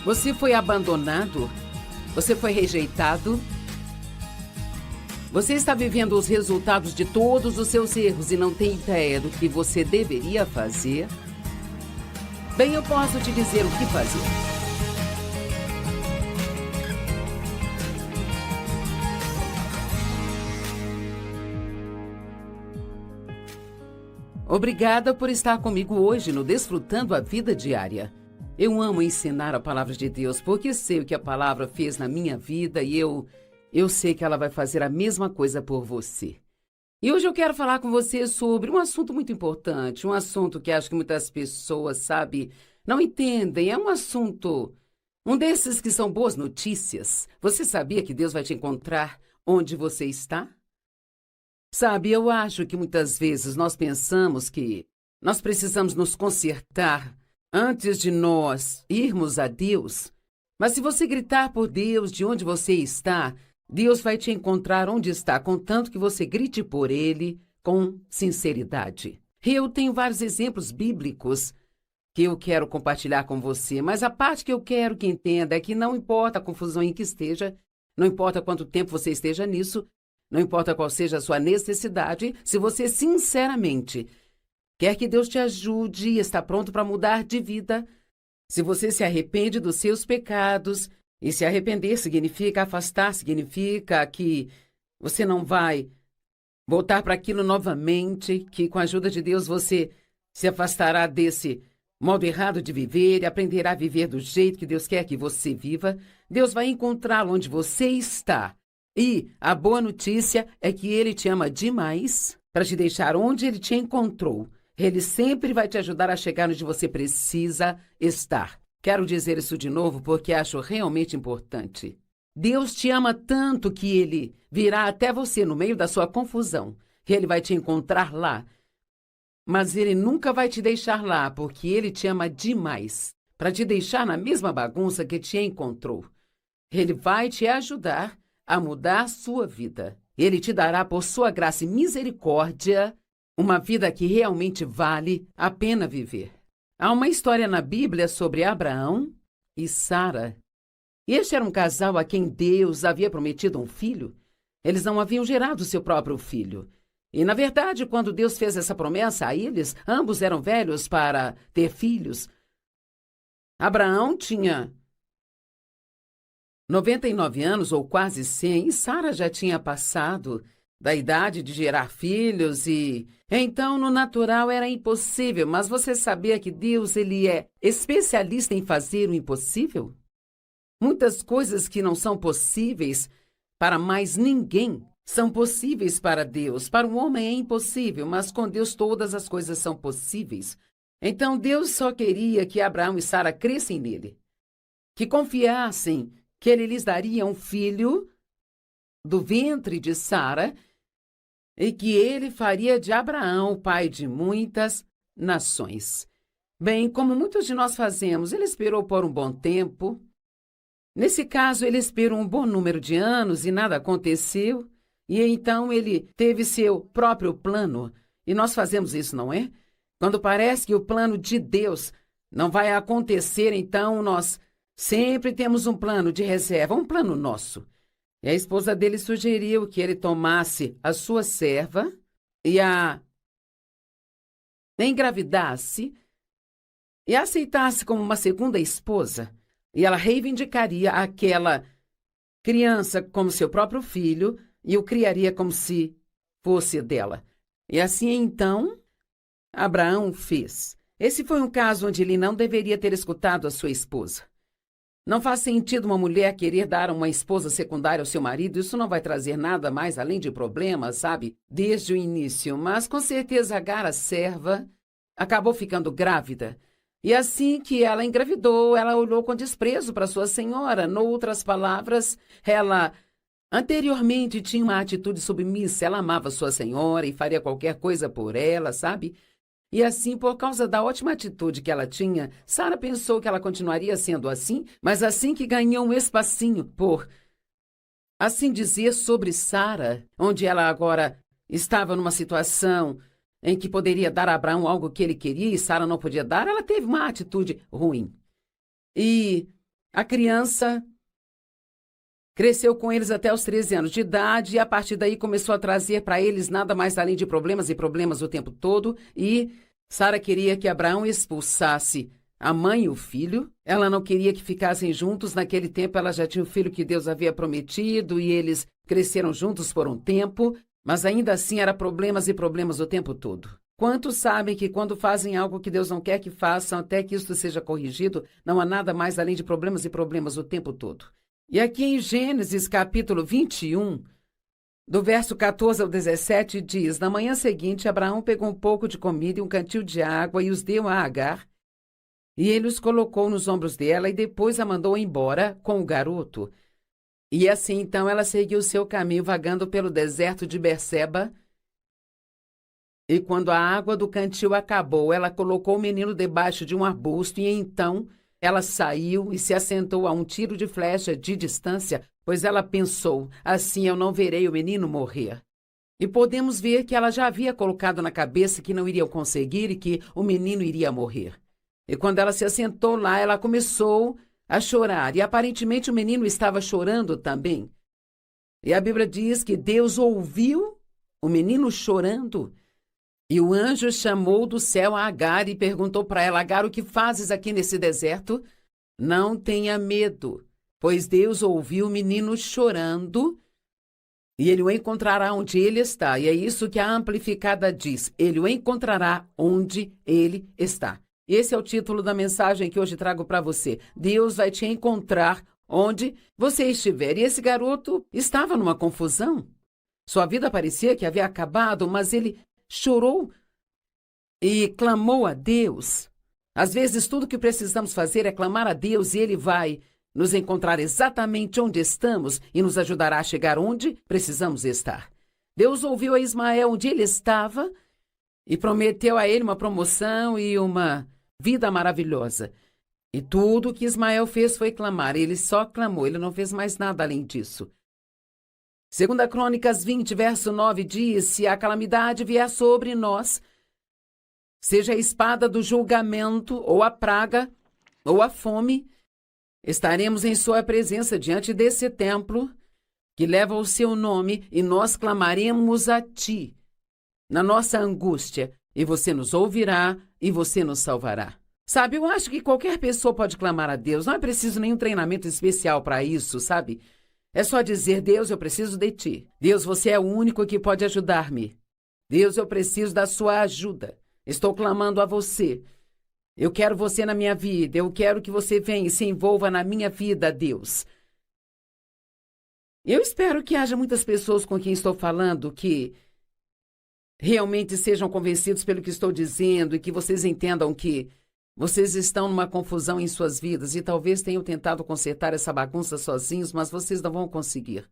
Você foi abandonado? Você foi rejeitado? Você está vivendo os resultados de todos os seus erros e não tem ideia do que você deveria fazer? Bem, eu posso te dizer o que fazer. Obrigada por estar comigo hoje no Desfrutando a Vida Diária. Eu amo ensinar a palavra de Deus porque sei o que a palavra fez na minha vida e eu sei que ela vai fazer a mesma coisa por você. E hoje eu quero falar com você sobre um assunto muito importante, um assunto que acho que muitas pessoas, não entendem. É um assunto, um desses que são boas notícias. Você sabia que Deus vai te encontrar onde você está? Sabe, eu acho que muitas vezes nós pensamos que nós precisamos nos consertar antes de nós irmos a Deus. Mas se você gritar por Deus de onde você está, Deus vai te encontrar onde está, contanto que você grite por Ele com sinceridade. Eu tenho vários exemplos bíblicos que eu quero compartilhar com você, mas a parte que eu quero que entenda é que não importa a confusão em que esteja, não importa quanto tempo você esteja nisso, não importa qual seja a sua necessidade, se você sinceramente quer que Deus te ajude e está pronto para mudar de vida, se você se arrepende dos seus pecados, e se arrepender significa afastar, significa que você não vai voltar para aquilo novamente, que com a ajuda de Deus você se afastará desse modo errado de viver e aprenderá a viver do jeito que Deus quer que você viva, Deus vai encontrá-lo onde você está. E a boa notícia é que Ele te ama demais para te deixar onde Ele te encontrou. Ele sempre vai te ajudar a chegar onde você precisa estar. Quero dizer isso de novo porque acho realmente importante. Deus te ama tanto que Ele virá até você no meio da sua confusão. Ele vai te encontrar lá. Mas Ele nunca vai te deixar lá porque Ele te ama demais para te deixar na mesma bagunça que te encontrou. Ele vai te ajudar a mudar a sua vida. Ele te dará por sua graça e misericórdia uma vida que realmente vale a pena viver. Há uma história na Bíblia sobre Abraão e Sara. Este era um casal a quem Deus havia prometido um filho. Eles não haviam gerado seu próprio filho. E, na verdade, quando Deus fez essa promessa a eles, ambos eram velhos para ter filhos. Abraão tinha 99 anos, ou quase 100, e Sara já tinha passado da idade de gerar filhos e... Então, no natural era impossível, mas você sabia que Deus, Ele é especialista em fazer o impossível? Muitas coisas que não são possíveis para mais ninguém são possíveis para Deus. Para o homem é impossível, mas com Deus todas as coisas são possíveis. Então, Deus só queria que Abraão e Sara crescem nele, que confiassem que Ele lhes daria um filho do ventre de Sara, e que Ele faria de Abraão o pai de muitas nações. Bem, como muitos de nós fazemos, ele esperou por um bom tempo. Nesse caso, ele esperou um bom número de anos e nada aconteceu. E então ele teve seu próprio plano. E nós fazemos isso, não é? Quando parece que o plano de Deus não vai acontecer, então nós sempre temos um plano de reserva, um plano nosso. E a esposa dele sugeriu que ele tomasse a sua serva e a engravidasse e a aceitasse como uma segunda esposa. E ela reivindicaria aquela criança como seu próprio filho e o criaria como se fosse dela. E assim, então, Abraão fez. Esse foi um caso onde ele não deveria ter escutado a sua esposa. Não faz sentido uma mulher querer dar uma esposa secundária ao seu marido, isso não vai trazer nada mais além de problemas, desde o início. Mas com certeza Agar, a serva, acabou ficando grávida. E assim que ela engravidou, ela olhou com desprezo para sua senhora. Noutras palavras, ela anteriormente tinha uma atitude submissa, ela amava sua senhora e faria qualquer coisa por ela, E assim, por causa da ótima atitude que ela tinha, Sara pensou que ela continuaria sendo assim, mas assim que ganhou um espacinho por, assim dizer, sobre Sara, onde ela agora estava numa situação em que poderia dar a Abraão algo que ele queria e Sara não podia dar, ela teve uma atitude ruim. E A criança cresceu com eles até os 13 anos de idade e a partir daí começou a trazer para eles nada mais além de problemas e problemas o tempo todo. E Sara queria que Abraão expulsasse a mãe e o filho. Ela não queria que ficassem juntos. Naquele tempo ela já tinha o filho que Deus havia prometido e eles cresceram juntos por um tempo, mas ainda assim era problemas e problemas o tempo todo. Quantos sabem que quando fazem algo que Deus não quer que façam, até que isso seja corrigido, não há nada mais além de problemas e problemas o tempo todo? E aqui em Gênesis capítulo 21, do verso 14 ao 17, diz: Na manhã seguinte, Abraão pegou um pouco de comida e um cantil de água e os deu a Agar, e ele os colocou nos ombros dela e depois a mandou embora com o garoto. E assim então ela seguiu seu caminho vagando pelo deserto de Berseba. E quando a água do cantil acabou, ela colocou o menino debaixo de um arbusto e então ela saiu e se assentou a um tiro de flecha de distância, pois ela pensou, assim eu não verei o menino morrer. E podemos ver que ela já havia colocado na cabeça que não iriam conseguir e que o menino iria morrer. E quando ela se assentou lá, ela começou a chorar e aparentemente o menino estava chorando também. E a Bíblia diz que Deus ouviu o menino chorando. E o anjo chamou do céu a Agar e perguntou para ela: Agar, o que fazes aqui nesse deserto? Não tenha medo, pois Deus ouviu o menino chorando e ele o encontrará onde ele está. E é isso que a Amplificada diz: ele o encontrará onde ele está. Esse é o título da mensagem que hoje trago para você. Deus vai te encontrar onde você estiver. E esse garoto estava numa confusão. Sua vida parecia que havia acabado, mas ele chorou e clamou a Deus. Às vezes, tudo que precisamos fazer é clamar a Deus e Ele vai nos encontrar exatamente onde estamos e nos ajudará a chegar onde precisamos estar. Deus ouviu a Ismael onde ele estava e prometeu a ele uma promoção e uma vida maravilhosa. E tudo que Ismael fez foi clamar. Ele só clamou, ele não fez mais nada além disso. 2 Crônicas 20, verso 9 diz: se a calamidade vier sobre nós, seja a espada do julgamento, ou a praga, ou a fome, estaremos em sua presença diante desse templo que leva o seu nome e nós clamaremos a ti na nossa angústia e você nos ouvirá e você nos salvará. Sabe, eu acho que qualquer pessoa pode clamar a Deus, não é preciso nenhum treinamento especial para isso, sabe? É só dizer: Deus, eu preciso de ti. Deus, você é o único que pode ajudar-me. Deus, eu preciso da sua ajuda. Estou clamando a você. Eu quero você na minha vida. Eu quero que você venha e se envolva na minha vida, Deus. Eu espero que haja muitas pessoas com quem estou falando que realmente sejam convencidos pelo que estou dizendo e que vocês entendam que vocês estão numa confusão em suas vidas e talvez tenham tentado consertar essa bagunça sozinhos, mas vocês não vão conseguir.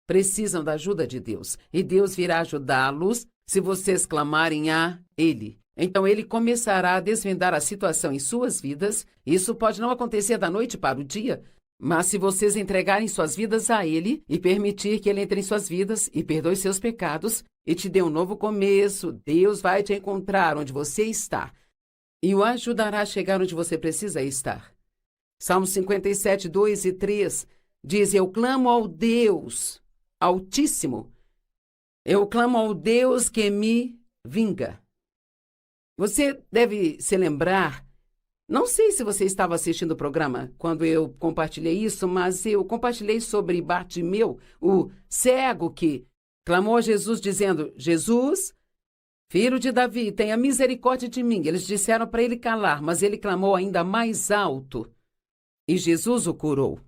Precisam da ajuda de Deus e Deus virá ajudá-los se vocês clamarem a Ele. Então Ele começará a desvendar a situação em suas vidas. Isso pode não acontecer da noite para o dia, mas se vocês entregarem suas vidas a Ele e permitir que Ele entre em suas vidas e perdoe seus pecados e te dê um novo começo, Deus vai te encontrar onde você está e o ajudará a chegar onde você precisa estar. Salmo 57, 2 e 3 diz: eu clamo ao Deus Altíssimo, eu clamo ao Deus que me vinga. Você deve se lembrar, não sei se você estava assistindo o programa quando eu compartilhei isso, mas eu compartilhei sobre Bartimeu, o cego que clamou a Jesus dizendo: Jesus, filho de Davi, tenha misericórdia de mim. Eles disseram para ele calar, mas ele clamou ainda mais alto e Jesus o curou.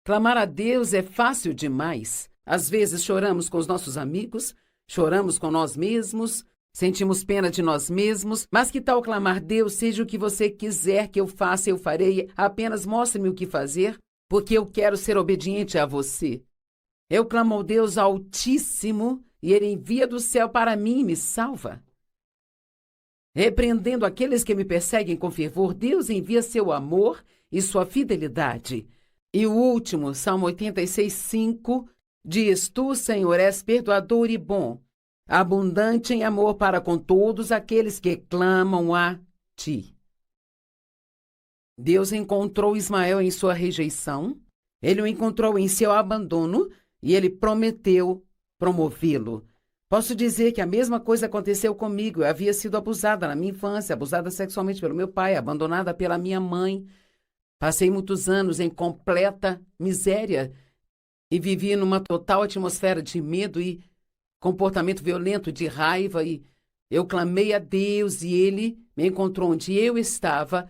Clamar a Deus é fácil demais. Às vezes choramos com os nossos amigos, choramos com nós mesmos, sentimos pena de nós mesmos, mas que tal clamar: Deus, seja o que você quiser que eu faça, eu farei, apenas mostre-me o que fazer, porque eu quero ser obediente a você. Eu clamo ao Deus Altíssimo e Ele envia do céu para mim e me salva. Repreendendo aqueles que me perseguem com fervor, Deus envia seu amor e sua fidelidade. E o último, Salmo 86, 5, diz: Tu, Senhor, és perdoador e bom, abundante em amor para com todos aqueles que clamam a ti. Deus encontrou Ismael em sua rejeição, ele o encontrou em seu abandono e ele prometeu promovê-lo. Posso dizer que a mesma coisa aconteceu comigo. Eu havia sido abusada na minha infância, abusada sexualmente pelo meu pai, abandonada pela minha mãe. Passei muitos anos em completa miséria e vivi numa total atmosfera de medo e comportamento violento, de raiva. E eu clamei a Deus e Ele me encontrou onde eu estava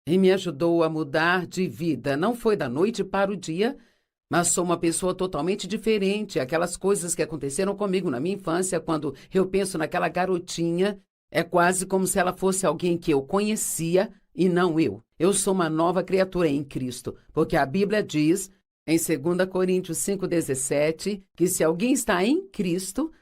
e me ajudou a mudar de vida. Não foi da noite para o dia, mas sou uma pessoa totalmente diferente. Aquelas coisas que aconteceram comigo na minha infância, quando eu penso naquela garotinha, é quase como se ela fosse alguém que eu conhecia e não eu. Eu sou uma nova criatura em Cristo, porque a Bíblia diz, em 2 Coríntios 5,17, que se alguém está em Cristo,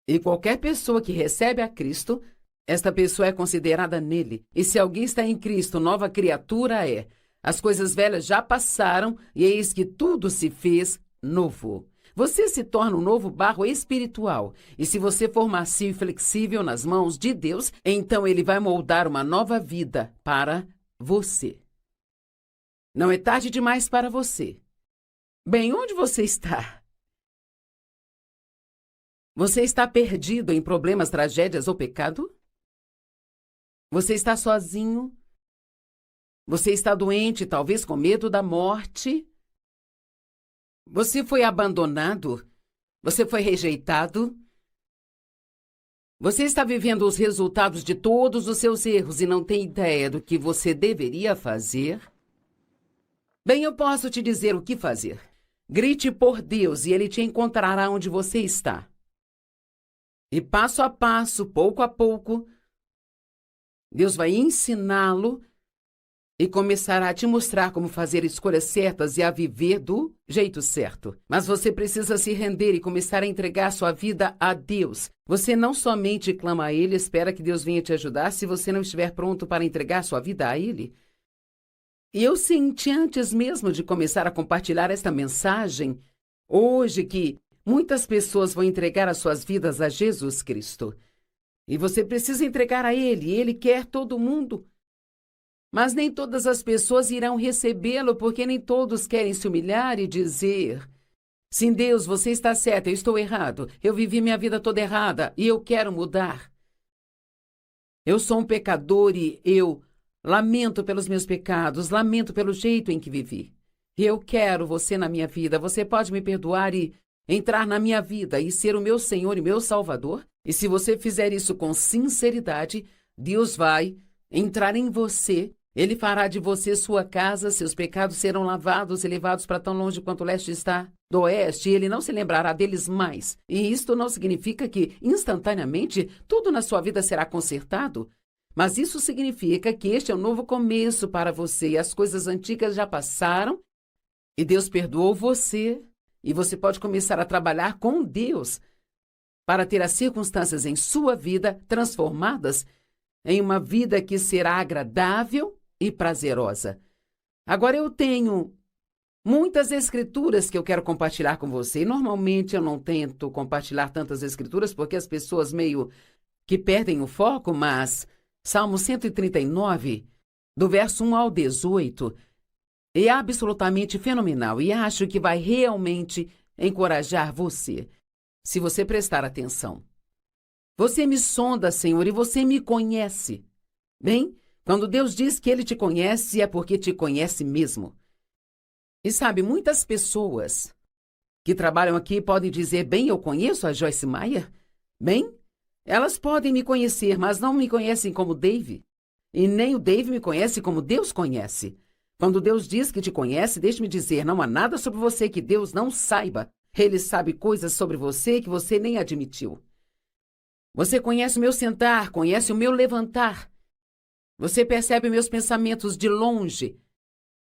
e qualquer pessoa que recebe a Cristo, esta pessoa é considerada nele. E se alguém está em Cristo, nova criatura é. As coisas velhas já passaram e eis que tudo se fez novo. Você se torna um novo barro espiritual. E se você for macio e flexível nas mãos de Deus, então Ele vai moldar uma nova vida para você. Não é tarde demais para você. Bem, onde você está? Você está perdido em problemas, tragédias ou pecado? Você está sozinho? Você está doente, talvez com medo da morte? Você foi abandonado? Você foi rejeitado? Você está vivendo os resultados de todos os seus erros e não tem ideia do que você deveria fazer? Bem, eu posso te dizer o que fazer. Grite por Deus e Ele te encontrará onde você está. E passo a passo, pouco a pouco, Deus vai ensiná-lo e começará a te mostrar como fazer escolhas certas e a viver do jeito certo. Mas você precisa se render e começar a entregar sua vida a Deus. Você não somente clama a Ele, espera que Deus venha te ajudar se você não estiver pronto para entregar sua vida a Ele. E eu senti antes mesmo de começar a compartilhar esta mensagem, hoje, que muitas pessoas vão entregar as suas vidas a Jesus Cristo. E você precisa entregar a Ele, Ele quer todo mundo. Mas nem todas as pessoas irão recebê-lo, porque nem todos querem se humilhar e dizer: sim, Deus, você está certo, eu estou errado, eu vivi minha vida toda errada e eu quero mudar. Eu sou um pecador e eu lamento pelos meus pecados, lamento pelo jeito em que vivi. E eu quero você na minha vida, você pode me perdoar e entrar na minha vida e ser o meu Senhor e meu Salvador? E se você fizer isso com sinceridade, Deus vai entrar em você. Ele fará de você sua casa, seus pecados serão lavados e levados para tão longe quanto o leste está do oeste, e Ele não se lembrará deles mais. E isto não significa que, instantaneamente, tudo na sua vida será consertado, mas isso significa que este é um novo começo para você, e as coisas antigas já passaram, e Deus perdoou você, e você pode começar a trabalhar com Deus para ter as circunstâncias em sua vida transformadas em uma vida que será agradável e prazerosa. Agora, eu tenho muitas escrituras que eu quero compartilhar com você. E normalmente eu não tento compartilhar tantas escrituras porque as pessoas meio que perdem o foco, mas Salmo 139, do verso 1 ao 18, é absolutamente fenomenal e acho que vai realmente encorajar você, se você prestar atenção. Você me sonda, Senhor, e você me conhece. Bem, quando Deus diz que Ele te conhece, é porque te conhece mesmo. E sabe, muitas pessoas que trabalham aqui podem dizer: bem, eu conheço a Joyce Meyer. Bem, elas podem me conhecer, mas não me conhecem como Dave. E nem o Dave me conhece como Deus conhece. Quando Deus diz que te conhece, deixe-me dizer, não há nada sobre você que Deus não saiba. Ele sabe coisas sobre você que você nem admitiu. Você conhece o meu sentar, conhece o meu levantar. Você percebe meus pensamentos de longe.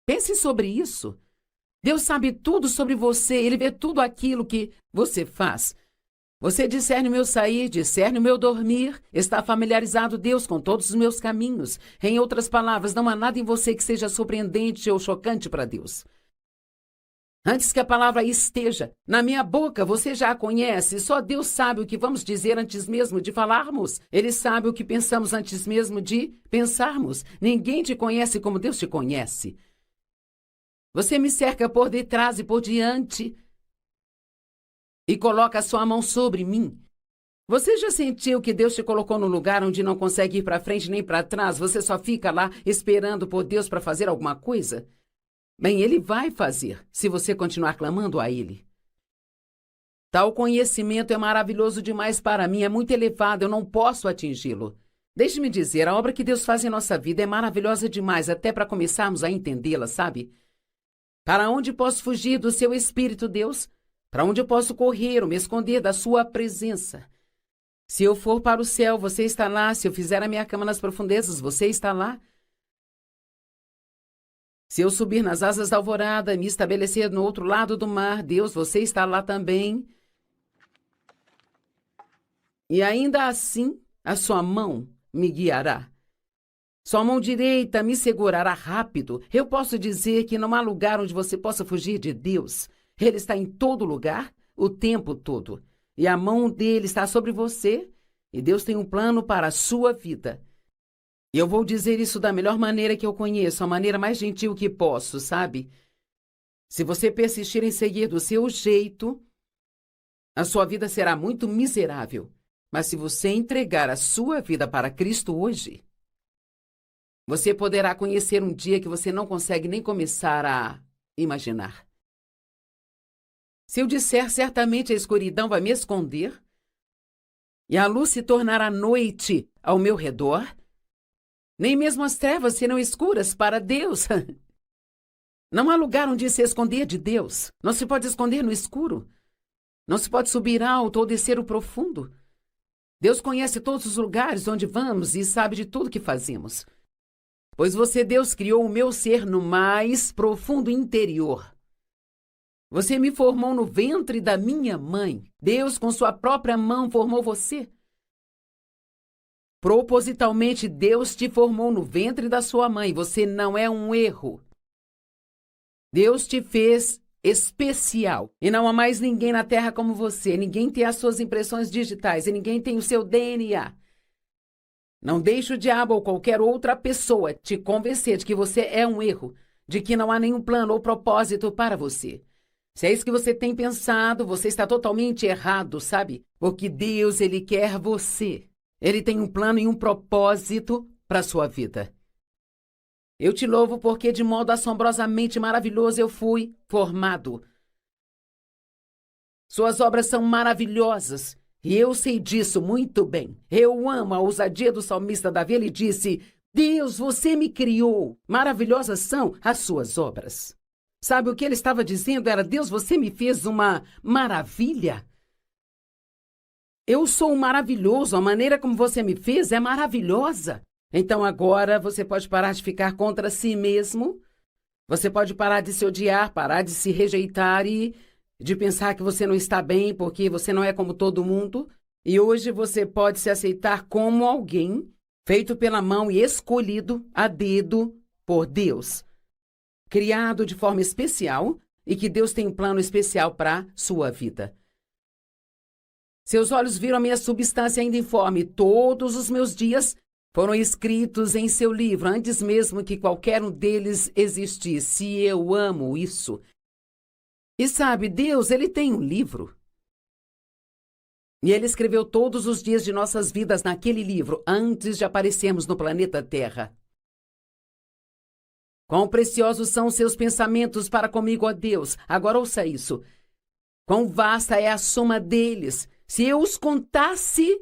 Pense sobre isso. Deus sabe tudo sobre você, Ele vê tudo aquilo que você faz. Você discerne o meu sair, discerne o meu dormir, está familiarizado, Deus, com todos os meus caminhos. Em outras palavras, não há nada em você que seja surpreendente ou chocante para Deus. Antes que a palavra esteja na minha boca, você já a conhece. Só Deus sabe o que vamos dizer antes mesmo de falarmos. Ele sabe o que pensamos antes mesmo de pensarmos. Ninguém te conhece como Deus te conhece. Você me cerca por detrás e por diante e coloca a sua mão sobre mim. Você já sentiu que Deus te colocou no lugar onde não consegue ir para frente nem para trás? Você só fica lá esperando por Deus para fazer alguma coisa? Bem, Ele vai fazer, se você continuar clamando a Ele. Tal conhecimento é maravilhoso demais para mim, é muito elevado, eu não posso atingi-lo. Deixe-me dizer, a obra que Deus faz em nossa vida é maravilhosa demais, até para começarmos a entendê-la, sabe? Para onde posso fugir do seu Espírito, Deus? Para onde eu posso correr ou me esconder da sua presença? Se eu for para o céu, você está lá. Se eu fizer a minha cama nas profundezas, você está lá. Se eu subir nas asas da alvorada e me estabelecer no outro lado do mar, Deus, você está lá também. E ainda assim, a sua mão me guiará. Sua mão direita me segurará rápido. Eu posso dizer que não há lugar onde você possa fugir de Deus. Ele está em todo lugar, o tempo todo. E a mão dele está sobre você. E Deus tem um plano para a sua vida. E eu vou dizer isso da melhor maneira que eu conheço, a maneira mais gentil que posso, sabe? Se você persistir em seguir do seu jeito, a sua vida será muito miserável. Mas se você entregar a sua vida para Cristo hoje, você poderá conhecer um dia que você não consegue nem começar a imaginar. Se eu disser, certamente a escuridão vai me esconder, e a luz se tornará noite ao meu redor, nem mesmo as trevas serão escuras para Deus. Não há lugar onde se esconder de Deus. Não se pode esconder no escuro. Não se pode subir alto ou descer o profundo. Deus conhece todos os lugares onde vamos e sabe de tudo que fazemos. Pois você, Deus, criou o meu ser no mais profundo interior. Você me formou no ventre da minha mãe. Deus, com sua própria mão, formou você. Propositalmente, Deus te formou no ventre da sua mãe. Você não é um erro. Deus te fez especial. E não há mais ninguém na Terra como você. Ninguém tem as suas impressões digitais e ninguém tem o seu DNA. Não deixe o diabo ou qualquer outra pessoa te convencer de que você é um erro, de que não há nenhum plano ou propósito para você. Se é isso que você tem pensado, você está totalmente errado, sabe? Porque Deus, Ele quer você. Ele tem um plano e um propósito para a sua vida. Eu te louvo porque de modo assombrosamente maravilhoso eu fui formado. Suas obras são maravilhosas e eu sei disso muito bem. Eu amo a ousadia do salmista Davi. Ele disse: Deus, você me criou. Maravilhosas são as suas obras. Sabe o que ele estava dizendo? Era: Deus, você me fez uma maravilha. Eu sou maravilhoso, a maneira como você me fez é maravilhosa. Então agora você pode parar de ficar contra si mesmo, você pode parar de se odiar, parar de se rejeitar e de pensar que você não está bem porque você não é como todo mundo. E hoje você pode se aceitar como alguém feito pela mão e escolhido a dedo por Deus, criado de forma especial e que Deus tem um plano especial para sua vida. Seus olhos viram a minha substância ainda informe. Todos os meus dias foram escritos em seu livro, antes mesmo que qualquer um deles existisse. E eu amo isso. E sabe, Deus, Ele tem um livro. E Ele escreveu todos os dias de nossas vidas naquele livro, antes de aparecermos no planeta Terra. Quão preciosos são os seus pensamentos para comigo, ó Deus. Agora ouça isso. Quão vasta é a soma deles. Se eu os contasse,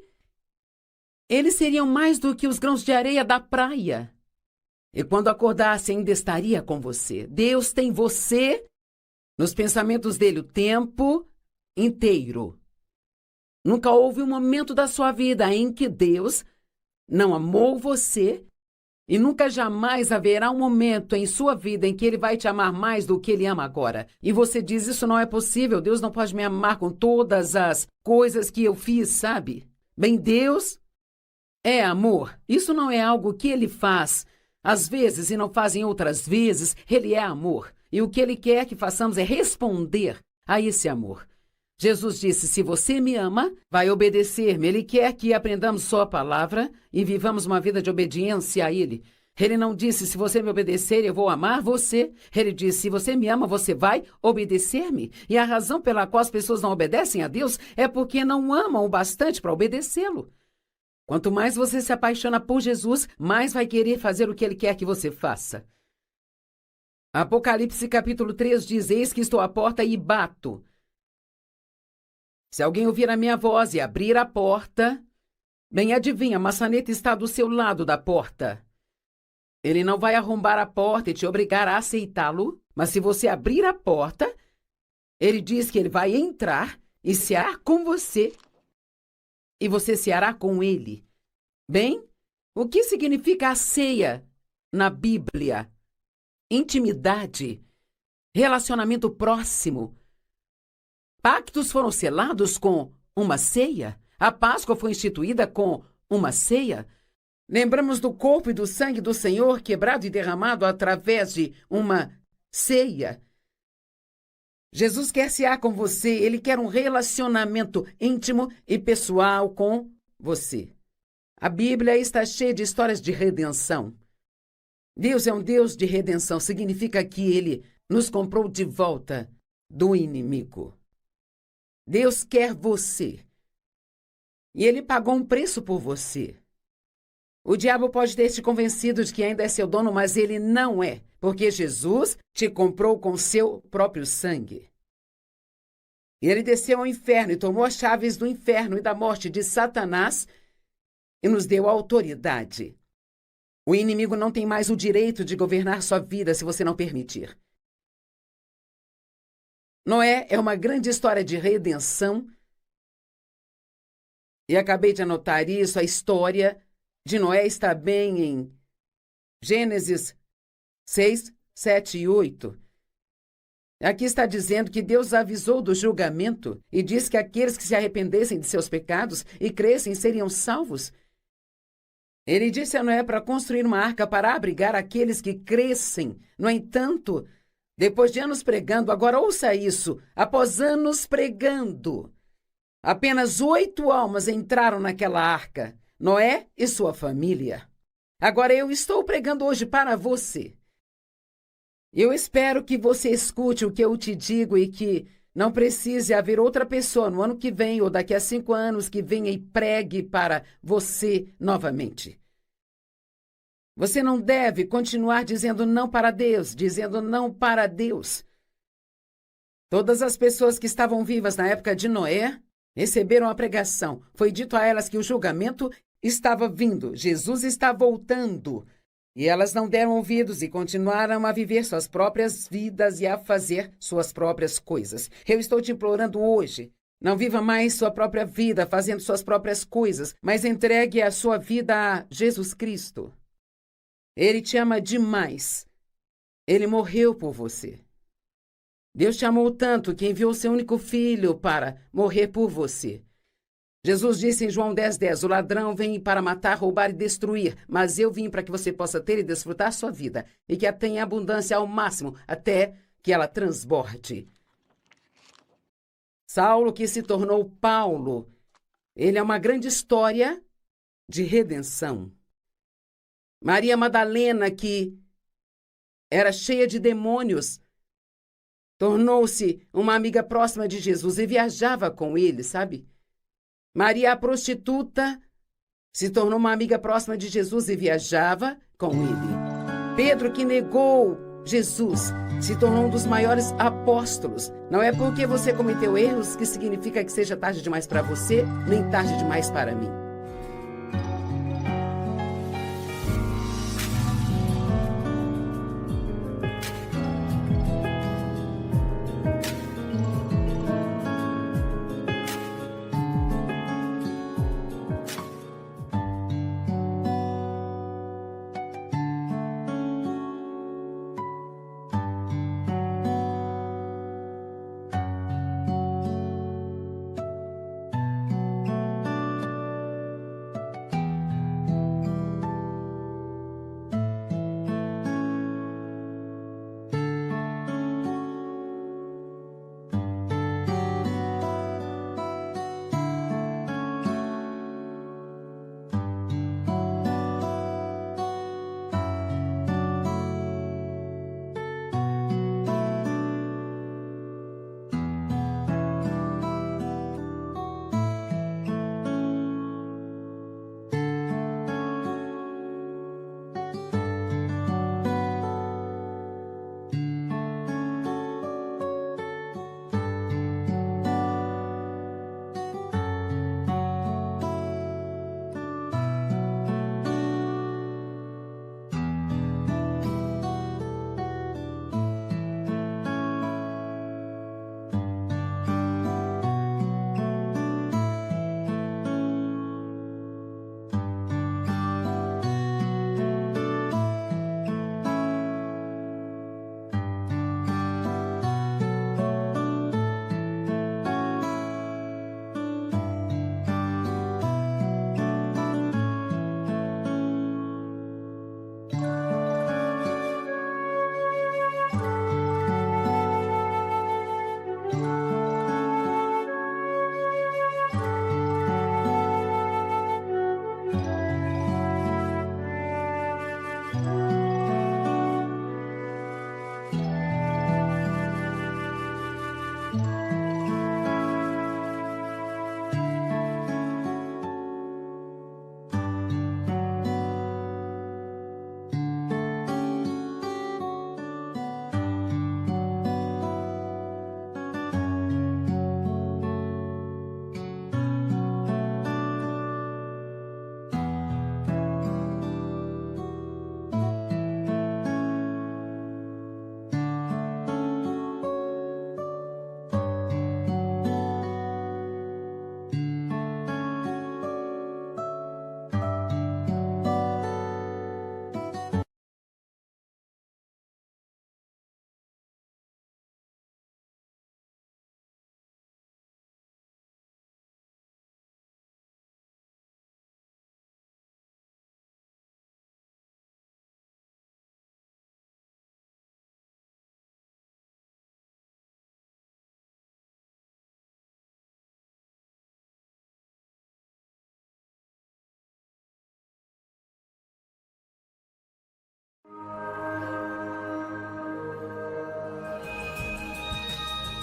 eles seriam mais do que os grãos de areia da praia. E quando acordasse, ainda estaria com você. Deus tem você nos pensamentos dele o tempo inteiro. Nunca houve um momento da sua vida em que Deus não amou você e nunca jamais haverá um momento em sua vida em que Ele vai te amar mais do que Ele ama agora. E você diz: isso não é possível, Deus não pode me amar com todas as coisas que eu fiz, sabe? Bem, Deus é amor. Isso não é algo que Ele faz às vezes e não faz em outras vezes. Ele é amor. E o que Ele quer que façamos é responder a esse amor. Jesus disse, se você me ama, vai obedecer-me. Ele quer que aprendamos sua palavra e vivamos uma vida de obediência a Ele. Ele não disse, se você me obedecer, eu vou amar você. Ele disse, se você me ama, você vai obedecer-me. E a razão pela qual as pessoas não obedecem a Deus é porque não amam o bastante para obedecê-lo. Quanto mais você se apaixona por Jesus, mais vai querer fazer o que Ele quer que você faça. Apocalipse capítulo 3 diz, eis que estou à porta e bato. Se alguém ouvir a minha voz e abrir a porta, bem adivinha, a maçaneta está do seu lado da porta. Ele não vai arrombar a porta e te obrigar a aceitá-lo, mas se você abrir a porta, ele diz que ele vai entrar e cear com você, e você ceará com ele. Bem, o que significa a ceia na Bíblia? Intimidade, relacionamento próximo. Pactos foram selados com uma ceia. A Páscoa foi instituída com uma ceia. Lembramos do corpo e do sangue do Senhor quebrado e derramado através de uma ceia. Jesus quer cear com você, Ele quer um relacionamento íntimo e pessoal com você. A Bíblia está cheia de histórias de redenção. Deus é um Deus de redenção, significa que Ele nos comprou de volta do inimigo. Deus quer você. E Ele pagou um preço por você. O diabo pode ter te convencido de que ainda é seu dono, mas ele não é, porque Jesus te comprou com seu próprio sangue. E ele desceu ao inferno e tomou as chaves do inferno e da morte de Satanás e nos deu autoridade. O inimigo não tem mais o direito de governar sua vida se você não permitir. Noé é uma grande história de redenção. E acabei de anotar isso, a história de Noé está bem em Gênesis 6, 7 e 8. Aqui está dizendo que Deus avisou do julgamento e diz que aqueles que se arrependessem de seus pecados e crescem seriam salvos. Ele disse a Noé para construir uma arca para abrigar aqueles que crescem. No entanto, depois de anos pregando, agora ouça isso, após anos pregando, apenas 8 almas entraram naquela arca. Noé e sua família. Agora eu estou pregando hoje para você. Eu espero que você escute o que eu te digo e que não precise haver outra pessoa no ano que vem ou daqui a 5 anos que venha e pregue para você novamente. Você não deve continuar dizendo não para Deus, dizendo não para Deus. Todas as pessoas que estavam vivas na época de Noé receberam a pregação. Foi dito a elas que o julgamento estava vindo, Jesus está voltando. E elas não deram ouvidos e continuaram a viver suas próprias vidas e a fazer suas próprias coisas. Eu estou te implorando hoje, não viva mais sua própria vida fazendo suas próprias coisas, mas entregue a sua vida a Jesus Cristo. Ele te ama demais. Ele morreu por você. Deus te amou tanto que enviou seu único filho para morrer por você. Jesus disse em João 10:10, o ladrão vem para matar, roubar e destruir, mas eu vim para que você possa ter e desfrutar sua vida, e que a tenha abundância ao máximo, até que ela transborde. Saulo, que se tornou Paulo, ele é uma grande história de redenção. Maria Madalena, que era cheia de demônios, tornou-se uma amiga próxima de Jesus e viajava com ele, sabe? Maria, a prostituta, se tornou uma amiga próxima de Jesus e viajava com ele. Pedro, que negou Jesus, se tornou um dos maiores apóstolos. Não é porque você cometeu erros que significa que seja tarde demais para você, nem tarde demais para mim.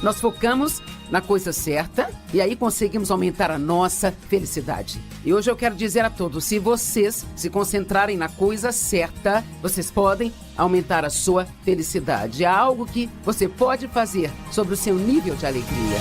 Nós focamos na coisa certa e aí conseguimos aumentar a nossa felicidade. E hoje eu quero dizer a todos, se vocês se concentrarem na coisa certa, vocês podem aumentar a sua felicidade. Há algo que você pode fazer sobre o seu nível de alegria.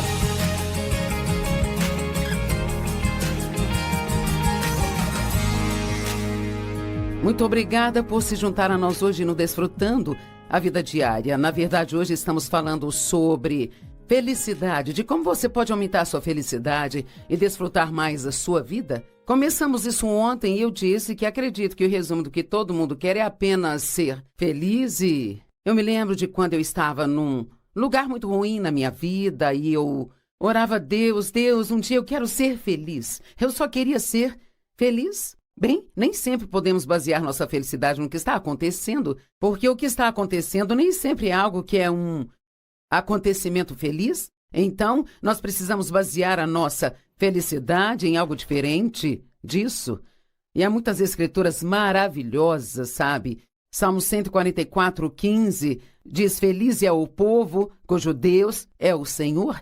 Muito obrigada por se juntar a nós hoje no Desfrutando a Vida Diária. Na verdade, hoje estamos falando sobre felicidade, de como você pode aumentar a sua felicidade e desfrutar mais a sua vida. Começamos isso ontem e eu disse que acredito que o resumo do que todo mundo quer é apenas ser feliz. E eu me lembro de quando eu estava num lugar muito ruim na minha vida e eu orava a Deus, um dia eu quero ser feliz. Eu só queria ser feliz. Bem, nem sempre podemos basear nossa felicidade no que está acontecendo, porque o que está acontecendo nem sempre é algo que é um acontecimento feliz. Então, nós precisamos basear a nossa felicidade em algo diferente disso. E há muitas escrituras maravilhosas, sabe? Salmo 144:15 diz: Feliz é o povo cujo Deus é o Senhor.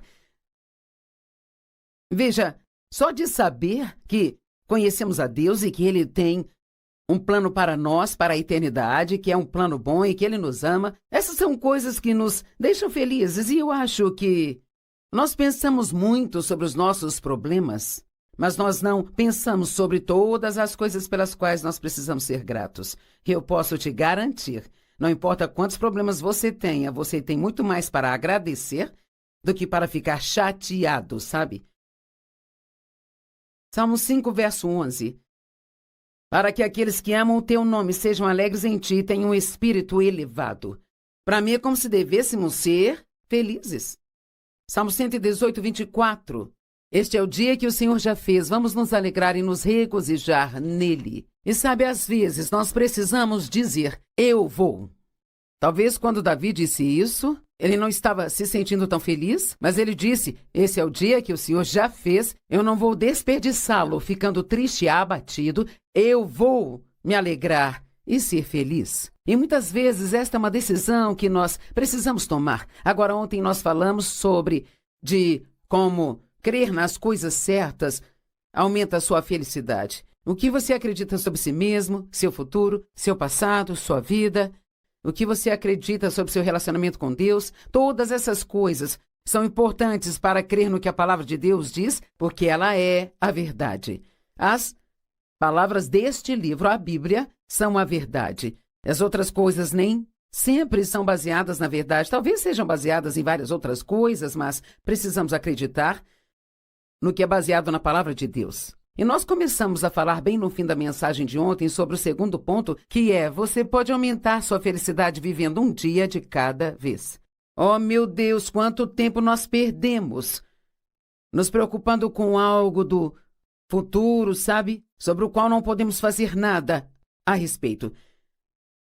Veja, só de saber que conhecemos a Deus e que Ele tem um plano para nós, para a eternidade, que é um plano bom e que Ele nos ama. Essas são coisas que nos deixam felizes e eu acho que nós pensamos muito sobre os nossos problemas, mas nós não pensamos sobre todas as coisas pelas quais nós precisamos ser gratos. E eu posso te garantir, não importa quantos problemas você tenha, você tem muito mais para agradecer do que para ficar chateado, sabe? Salmo 5, verso 11. Para que aqueles que amam o teu nome sejam alegres em ti e tenham um espírito elevado. Para mim é como se devêssemos ser felizes. Salmo 118, 24. Este é o dia que o Senhor já fez. Vamos nos alegrar e nos regozijar nele. E sabe, às vezes nós precisamos dizer, eu vou. Talvez quando Davi disse isso, ele não estava se sentindo tão feliz, mas ele disse, esse é o dia que o Senhor já fez, eu não vou desperdiçá-lo ficando triste e abatido, eu vou me alegrar e ser feliz. E muitas vezes esta é uma decisão que nós precisamos tomar. Agora, ontem nós falamos sobre como crer nas coisas certas aumenta a sua felicidade. O que você acredita sobre si mesmo, seu futuro, seu passado, sua vida, o que você acredita sobre seu relacionamento com Deus, todas essas coisas são importantes para crer no que a palavra de Deus diz, porque ela é a verdade. As palavras deste livro, a Bíblia, são a verdade. As outras coisas nem sempre são baseadas na verdade. Talvez sejam baseadas em várias outras coisas, mas precisamos acreditar no que é baseado na palavra de Deus. E nós começamos a falar bem no fim da mensagem de ontem sobre o segundo ponto, que é, você pode aumentar sua felicidade vivendo um dia de cada vez. Oh, meu Deus, quanto tempo nós perdemos nos preocupando com algo do futuro, sabe? Sobre o qual não podemos fazer nada a respeito.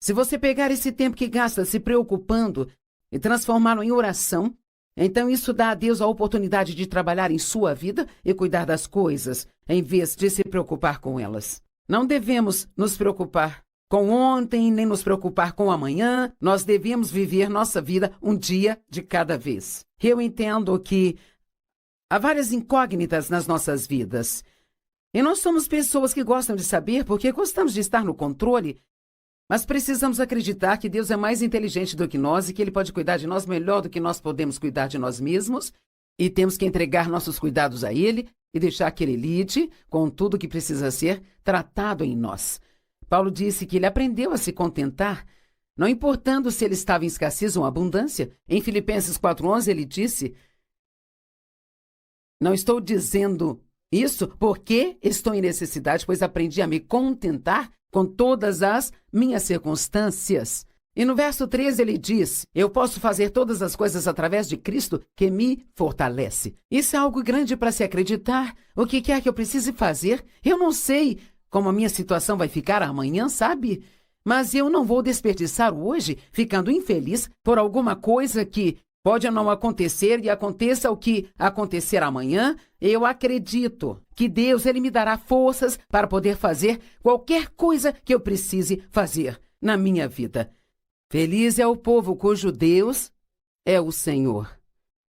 Se você pegar esse tempo que gasta se preocupando e transformá-lo em oração, então isso dá a Deus a oportunidade de trabalhar em sua vida e cuidar das coisas, em vez de se preocupar com elas. Não devemos nos preocupar com ontem, nem nos preocupar com amanhã. Nós devemos viver nossa vida um dia de cada vez. Eu entendo que há várias incógnitas nas nossas vidas. E nós somos pessoas que gostam de saber porque gostamos de estar no controle, mas precisamos acreditar que Deus é mais inteligente do que nós e que Ele pode cuidar de nós melhor do que nós podemos cuidar de nós mesmos. E temos que entregar nossos cuidados a Ele e deixar que Ele lide com tudo que precisa ser tratado em nós. Paulo disse que ele aprendeu a se contentar, não importando se ele estava em escassez ou abundância. Em Filipenses 4:11 ele disse, não estou dizendo isso porque estou em necessidade, pois aprendi a me contentar com todas as minhas circunstâncias. E no verso 13 ele diz, eu posso fazer todas as coisas através de Cristo que me fortalece. Isso é algo grande para se acreditar. O que quer que eu precise fazer, eu não sei como a minha situação vai ficar amanhã, sabe? Mas eu não vou desperdiçar hoje ficando infeliz por alguma coisa que pode não acontecer e aconteça o que acontecer amanhã. Eu acredito que Deus ele me dará forças para poder fazer qualquer coisa que eu precise fazer na minha vida. Feliz é o povo cujo Deus é o Senhor.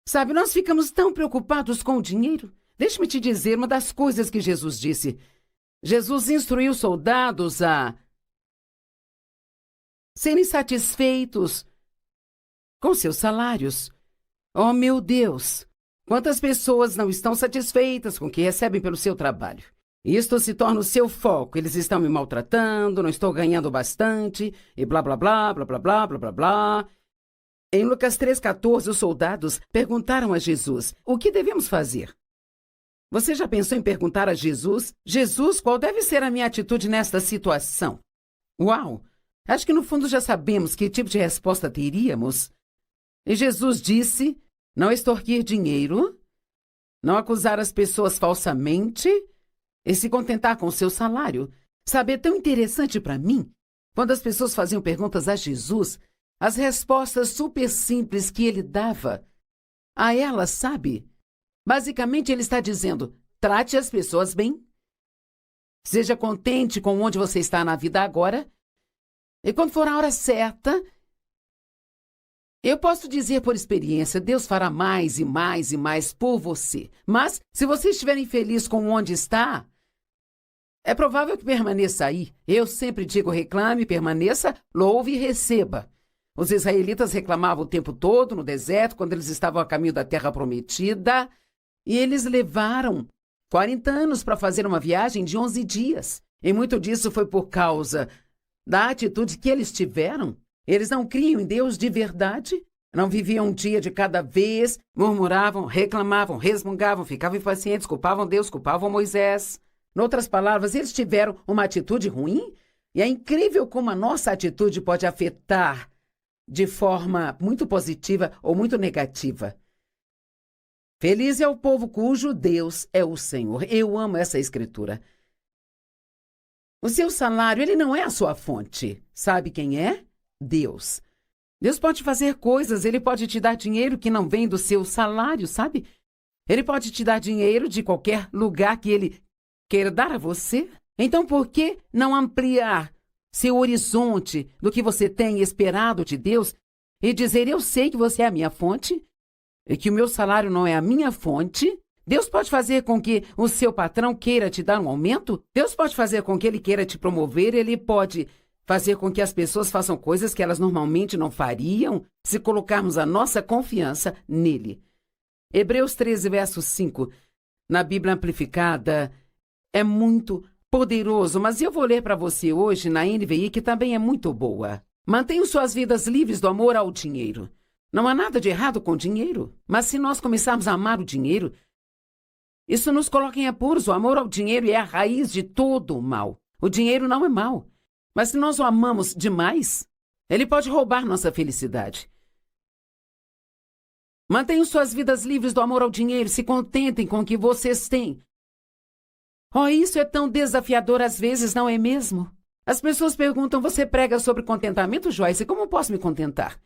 Sabe, nós ficamos tão preocupados com o dinheiro. Deixe-me te dizer uma das coisas que Jesus disse. Jesus instruiu os soldados a serem satisfeitos com seus salários. Oh, meu Deus! Quantas pessoas não estão satisfeitas com o que recebem pelo seu trabalho? Isto se torna o seu foco. Eles estão me maltratando, não estou ganhando bastante, e blá, blá, blá, blá, blá, blá, blá, blá, blá. Em Lucas 3,14, os soldados perguntaram a Jesus, o que devemos fazer? Você já pensou em perguntar a Jesus? Jesus, qual deve ser a minha atitude nesta situação? Uau! Acho que no fundo já sabemos que tipo de resposta teríamos. E Jesus disse, não extorquir dinheiro, não acusar as pessoas falsamente e se contentar com o seu salário. Sabe, é tão interessante para mim, quando as pessoas faziam perguntas a Jesus, as respostas super simples que ele dava a elas, sabe? Basicamente, ele está dizendo, trate as pessoas bem, seja contente com onde você está na vida agora, e quando for a hora certa, eu posso dizer por experiência, Deus fará mais e mais e mais por você. Mas, se você estiver infeliz com onde está, é provável que permaneça aí. Eu sempre digo, reclame, permaneça, louve e receba. Os israelitas reclamavam o tempo todo no deserto, quando eles estavam a caminho da terra prometida, e eles levaram 40 anos para fazer uma viagem de 11 dias. E muito disso foi por causa da atitude que eles tiveram. Eles não criam em Deus de verdade, não viviam um dia de cada vez, murmuravam, reclamavam, resmungavam, ficavam impacientes, culpavam Deus, culpavam Moisés. Em outras palavras, eles tiveram uma atitude ruim, e é incrível como a nossa atitude pode afetar de forma muito positiva ou muito negativa. Feliz é o povo cujo Deus é o Senhor. Eu amo essa escritura. O seu salário, ele não é a sua fonte. Sabe quem é? Deus. Deus pode fazer coisas, ele pode te dar dinheiro que não vem do seu salário, sabe? Ele pode te dar dinheiro de qualquer lugar que ele queira dar a você. Então, por que não ampliar seu horizonte do que você tem esperado de Deus e dizer, eu sei que você é a minha fonte e que o meu salário não é a minha fonte? Deus pode fazer com que o seu patrão queira te dar um aumento? Deus pode fazer com que ele queira te promover? Ele pode fazer com que as pessoas façam coisas que elas normalmente não fariam se colocarmos a nossa confiança nele. Hebreus 13, verso 5, na Bíblia Amplificada, é muito poderoso, mas eu vou ler para você hoje na NVI, que também é muito boa. Mantenham suas vidas livres do amor ao dinheiro. Não há nada de errado com dinheiro, mas se nós começarmos a amar o dinheiro, isso nos coloca em apuros. O amor ao dinheiro é a raiz de todo o mal. O dinheiro não é mal, mas se nós o amamos demais, ele pode roubar nossa felicidade. Mantenham suas vidas livres do amor ao dinheiro, se contentem com o que vocês têm. Oh, isso é tão desafiador às vezes, não é mesmo? As pessoas perguntam, você prega sobre contentamento, Joyce? Como posso me contentar?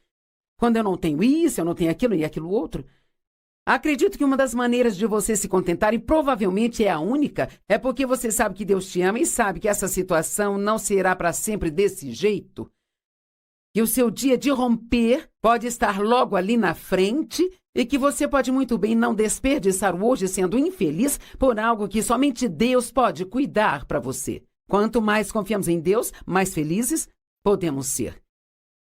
Quando eu não tenho isso, eu não tenho aquilo e aquilo outro? Acredito que uma das maneiras de você se contentar, e provavelmente é a única, é porque você sabe que Deus te ama e sabe que essa situação não será para sempre desse jeito. Que o seu dia de romper pode estar logo ali na frente e que você pode muito bem não desperdiçar o hoje sendo infeliz por algo que somente Deus pode cuidar para você. Quanto mais confiamos em Deus, mais felizes podemos ser.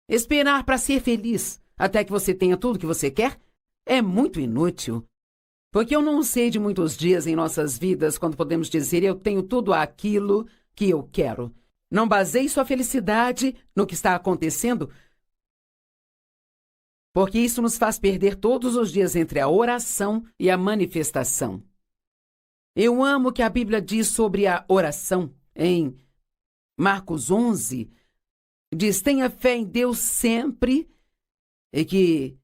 Esperar para ser feliz até que você tenha tudo que você quer é muito inútil. Porque eu não sei de muitos dias em nossas vidas quando podemos dizer eu tenho tudo aquilo que eu quero. Não baseie sua felicidade no que está acontecendo, porque isso nos faz perder todos os dias entre a oração e a manifestação. Eu amo o que a Bíblia diz sobre a oração. Em Marcos 11, diz, tenha fé em Deus sempre e que,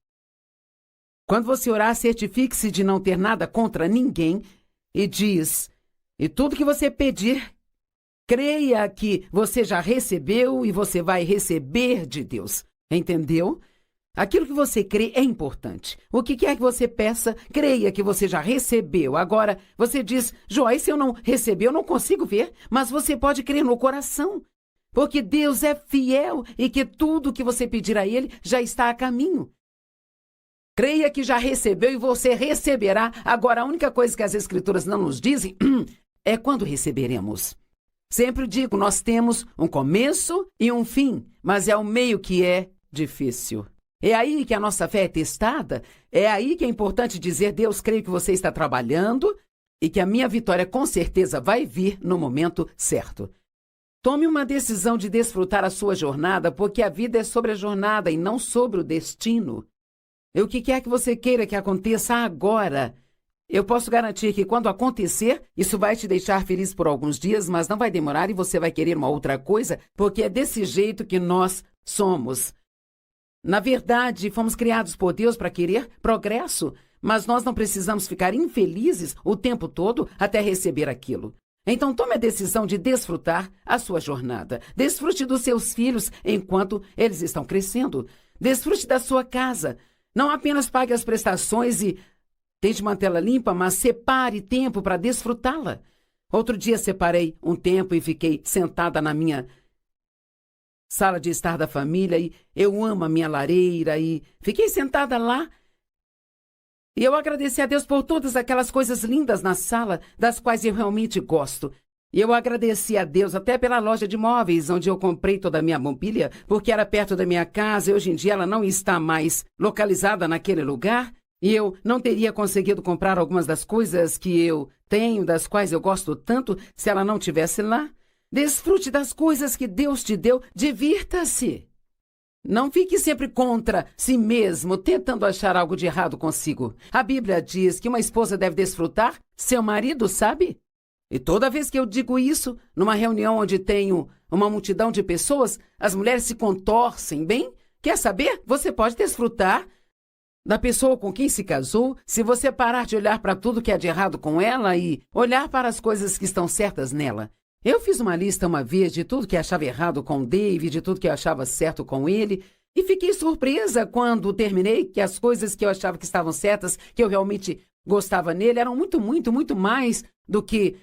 quando você orar, certifique-se de não ter nada contra ninguém e diz, e tudo que você pedir, creia que você já recebeu e você vai receber de Deus. Entendeu? Aquilo que você crê é importante. O que quer que você peça, creia que você já recebeu. Agora, você diz, Joyce, eu não recebi, eu não consigo ver, mas você pode crer no coração. Porque Deus é fiel e que tudo que você pedir a Ele já está a caminho. Creia que já recebeu e você receberá. Agora, a única coisa que as Escrituras não nos dizem é quando receberemos. Sempre digo, nós temos um começo e um fim, mas é o meio que é difícil. É aí que a nossa fé é testada, é aí que é importante dizer, Deus, creio que você está trabalhando e que a minha vitória com certeza vai vir no momento certo. Tome uma decisão de desfrutar a sua jornada, porque a vida é sobre a jornada e não sobre o destino. E o que quer que você queira que aconteça agora, eu posso garantir que quando acontecer, isso vai te deixar feliz por alguns dias, mas não vai demorar e você vai querer uma outra coisa, porque é desse jeito que nós somos. Na verdade, fomos criados por Deus para querer progresso, mas nós não precisamos ficar infelizes o tempo todo até receber aquilo. Então tome a decisão de desfrutar a sua jornada. Desfrute dos seus filhos enquanto eles estão crescendo. Desfrute da sua casa. Não apenas pague as prestações e tente mantê-la limpa, mas separe tempo para desfrutá-la. Outro dia separei um tempo e fiquei sentada na minha sala de estar da família e eu amo a minha lareira e fiquei sentada lá. E eu agradeci a Deus por todas aquelas coisas lindas na sala, das quais eu realmente gosto. E eu agradeci a Deus até pela loja de móveis, onde eu comprei toda a minha mobília, porque era perto da minha casa e hoje em dia ela não está mais localizada naquele lugar. E eu não teria conseguido comprar algumas das coisas que eu tenho, das quais eu gosto tanto, se ela não estivesse lá. Desfrute das coisas que Deus te deu, divirta-se. Não fique sempre contra si mesmo, tentando achar algo de errado consigo. A Bíblia diz que uma esposa deve desfrutar seu marido, sabe? E toda vez que eu digo isso, numa reunião onde tenho uma multidão de pessoas, as mulheres se contorcem, bem? Quer saber? Você pode desfrutar da pessoa com quem se casou, se você parar de olhar para tudo que há de errado com ela e olhar para as coisas que estão certas nela. Eu fiz uma lista uma vez de tudo que achava errado com o David, de tudo que eu achava certo com ele, e fiquei surpresa quando terminei que as coisas que eu achava que estavam certas, que eu realmente gostava nele, eram muito mais do que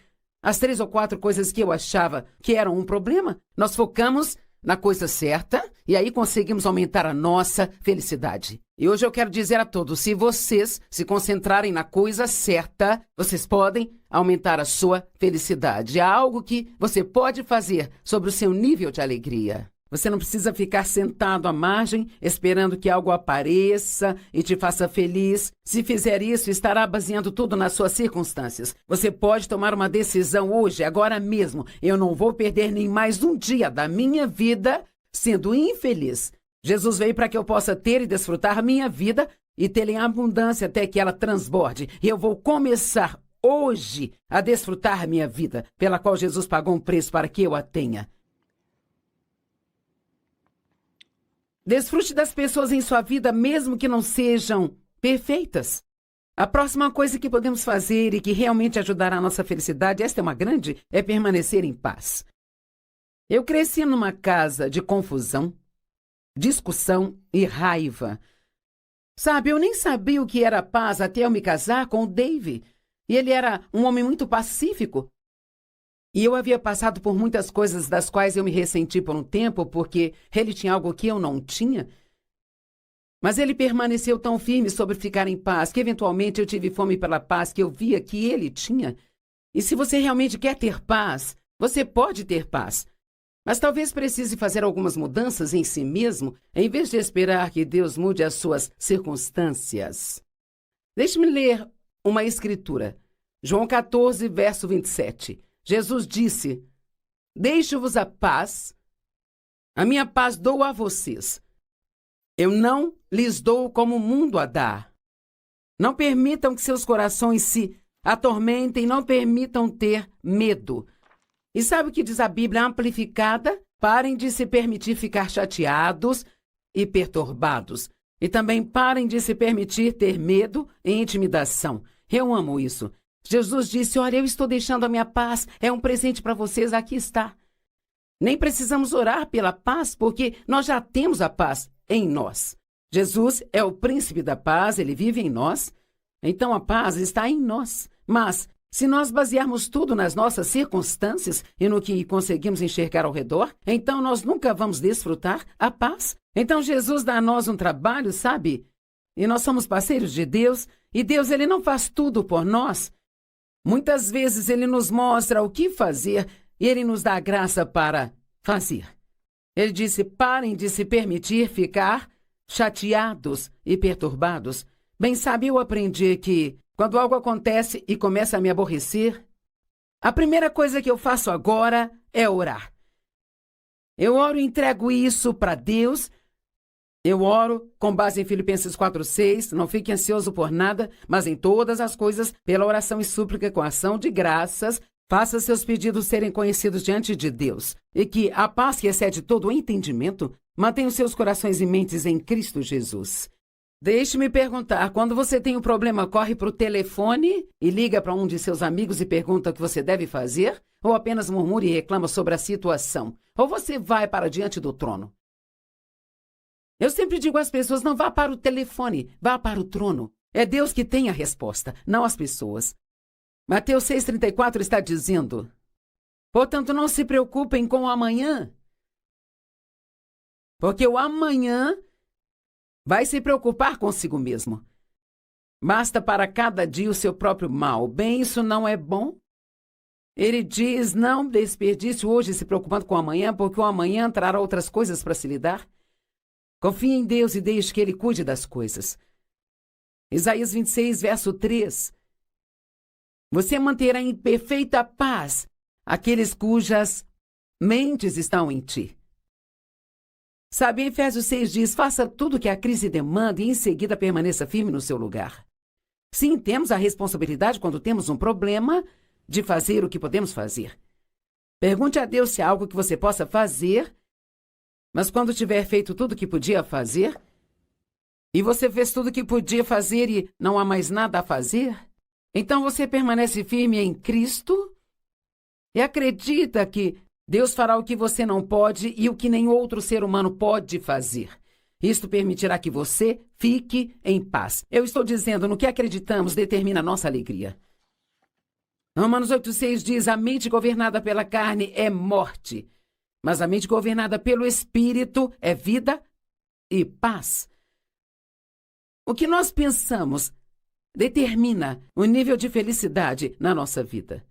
as 3 ou 4 coisas que eu achava que eram um problema. Nós focamos na coisa certa e aí conseguimos aumentar a nossa felicidade. E hoje eu quero dizer a todos, se vocês se concentrarem na coisa certa, vocês podem aumentar a sua felicidade. Há algo que você pode fazer sobre o seu nível de alegria. Você não precisa ficar sentado à margem, esperando que algo apareça e te faça feliz. Se fizer isso, estará baseando tudo nas suas circunstâncias. Você pode tomar uma decisão hoje, agora mesmo. Eu não vou perder nem mais um dia da minha vida sendo infeliz. Jesus veio para que eu possa ter e desfrutar a minha vida e tê-la em abundância até que ela transborde. E eu vou começar hoje a desfrutar a minha vida, pela qual Jesus pagou um preço para que eu a tenha. Desfrute das pessoas em sua vida, mesmo que não sejam perfeitas. A próxima coisa que podemos fazer e que realmente ajudará a nossa felicidade, esta é uma grande, é permanecer em paz. Eu cresci numa casa de confusão, discussão e raiva. Sabe, eu nem sabia o que era paz até eu me casar com o Dave. E ele era um homem muito pacífico. E eu havia passado por muitas coisas das quais eu me ressenti por um tempo, porque ele tinha algo que eu não tinha. Mas ele permaneceu tão firme sobre ficar em paz, que eventualmente eu tive fome pela paz que eu via que ele tinha. E se você realmente quer ter paz, você pode ter paz. Mas talvez precise fazer algumas mudanças em si mesmo, em vez de esperar que Deus mude as suas circunstâncias. Deixe-me ler uma escritura. João 14, verso 27. Jesus disse, deixo-vos a paz, a minha paz dou a vocês. Eu não lhes dou como o mundo a dá. Não permitam que seus corações se atormentem, não permitam ter medo. E sabe o que diz a Bíblia amplificada? Parem de se permitir ficar chateados e perturbados. E também parem de se permitir ter medo e intimidação. Eu amo isso. Jesus disse, olha, eu estou deixando a minha paz, é um presente para vocês, aqui está. Nem precisamos orar pela paz, porque nós já temos a paz em nós. Jesus é o príncipe da paz, ele vive em nós, então a paz está em nós. Mas, se nós basearmos tudo nas nossas circunstâncias e no que conseguimos enxergar ao redor, então nós nunca vamos desfrutar a paz. Então Jesus dá a nós um trabalho, sabe? E nós somos parceiros de Deus, e Deus ele não faz tudo por nós. Muitas vezes ele nos mostra o que fazer e ele nos dá a graça para fazer. Ele disse: parem de se permitir ficar chateados e perturbados. Bem sabe, eu aprendi que quando algo acontece e começa a me aborrecer, a primeira coisa que eu faço agora é orar. Eu oro e entrego isso para Deus. Eu oro com base em Filipenses 4:6, não fique ansioso por nada, mas em todas as coisas, pela oração e súplica com ação de graças, faça seus pedidos serem conhecidos diante de Deus, e que a paz que excede todo o entendimento mantenha os seus corações e mentes em Cristo Jesus. Deixe-me perguntar, quando você tem um problema, corre para o telefone e liga para um de seus amigos e pergunta o que você deve fazer? Ou apenas murmura e reclama sobre a situação? Ou você vai para diante do trono? Eu sempre digo às pessoas, não vá para o telefone, vá para o trono. É Deus que tem a resposta, não as pessoas. Mateus 6,34 está dizendo: portanto, não se preocupem com o amanhã, porque o amanhã vai se preocupar consigo mesmo. Basta para cada dia o seu próprio mal. Bem, isso não é bom? Ele diz, não desperdice hoje se preocupando com o amanhã, porque o amanhã trará outras coisas para se lidar. Confie em Deus e deixe que Ele cuide das coisas. Isaías 26, verso 3. Você manterá em perfeita paz aqueles cujas mentes estão em ti. Sabe, em Efésios 6 diz, faça tudo o que a crise demanda e em seguida permaneça firme no seu lugar. Sim, temos a responsabilidade quando temos um problema de fazer o que podemos fazer. Pergunte a Deus se há algo que você possa fazer. Mas quando tiver feito tudo o que podia fazer, e você fez tudo o que podia fazer e não há mais nada a fazer, então você permanece firme em Cristo e acredita que Deus fará o que você não pode e o que nenhum outro ser humano pode fazer. Isto permitirá que você fique em paz. Eu estou dizendo, no que acreditamos determina a nossa alegria. Romanos 8,6 diz, a mente governada pela carne é morte, mas a mente governada pelo Espírito é vida e paz. O que nós pensamos determina o nível de felicidade na nossa vida.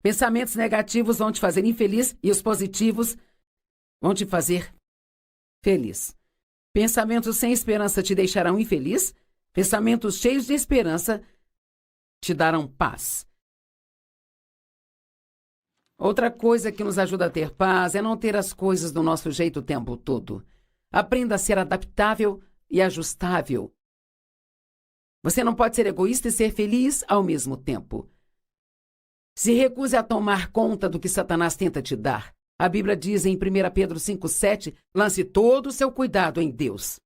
Pensamentos negativos vão te fazer infeliz e os positivos vão te fazer feliz. Pensamentos sem esperança te deixarão infeliz, pensamentos cheios de esperança te darão paz. Outra coisa que nos ajuda a ter paz é não ter as coisas do nosso jeito o tempo todo. Aprenda a ser adaptável e ajustável. Você não pode ser egoísta e ser feliz ao mesmo tempo. Se recuse a tomar conta do que Satanás tenta te dar. A Bíblia diz em 1 Pedro 5,7, lance todo o seu cuidado em Deus.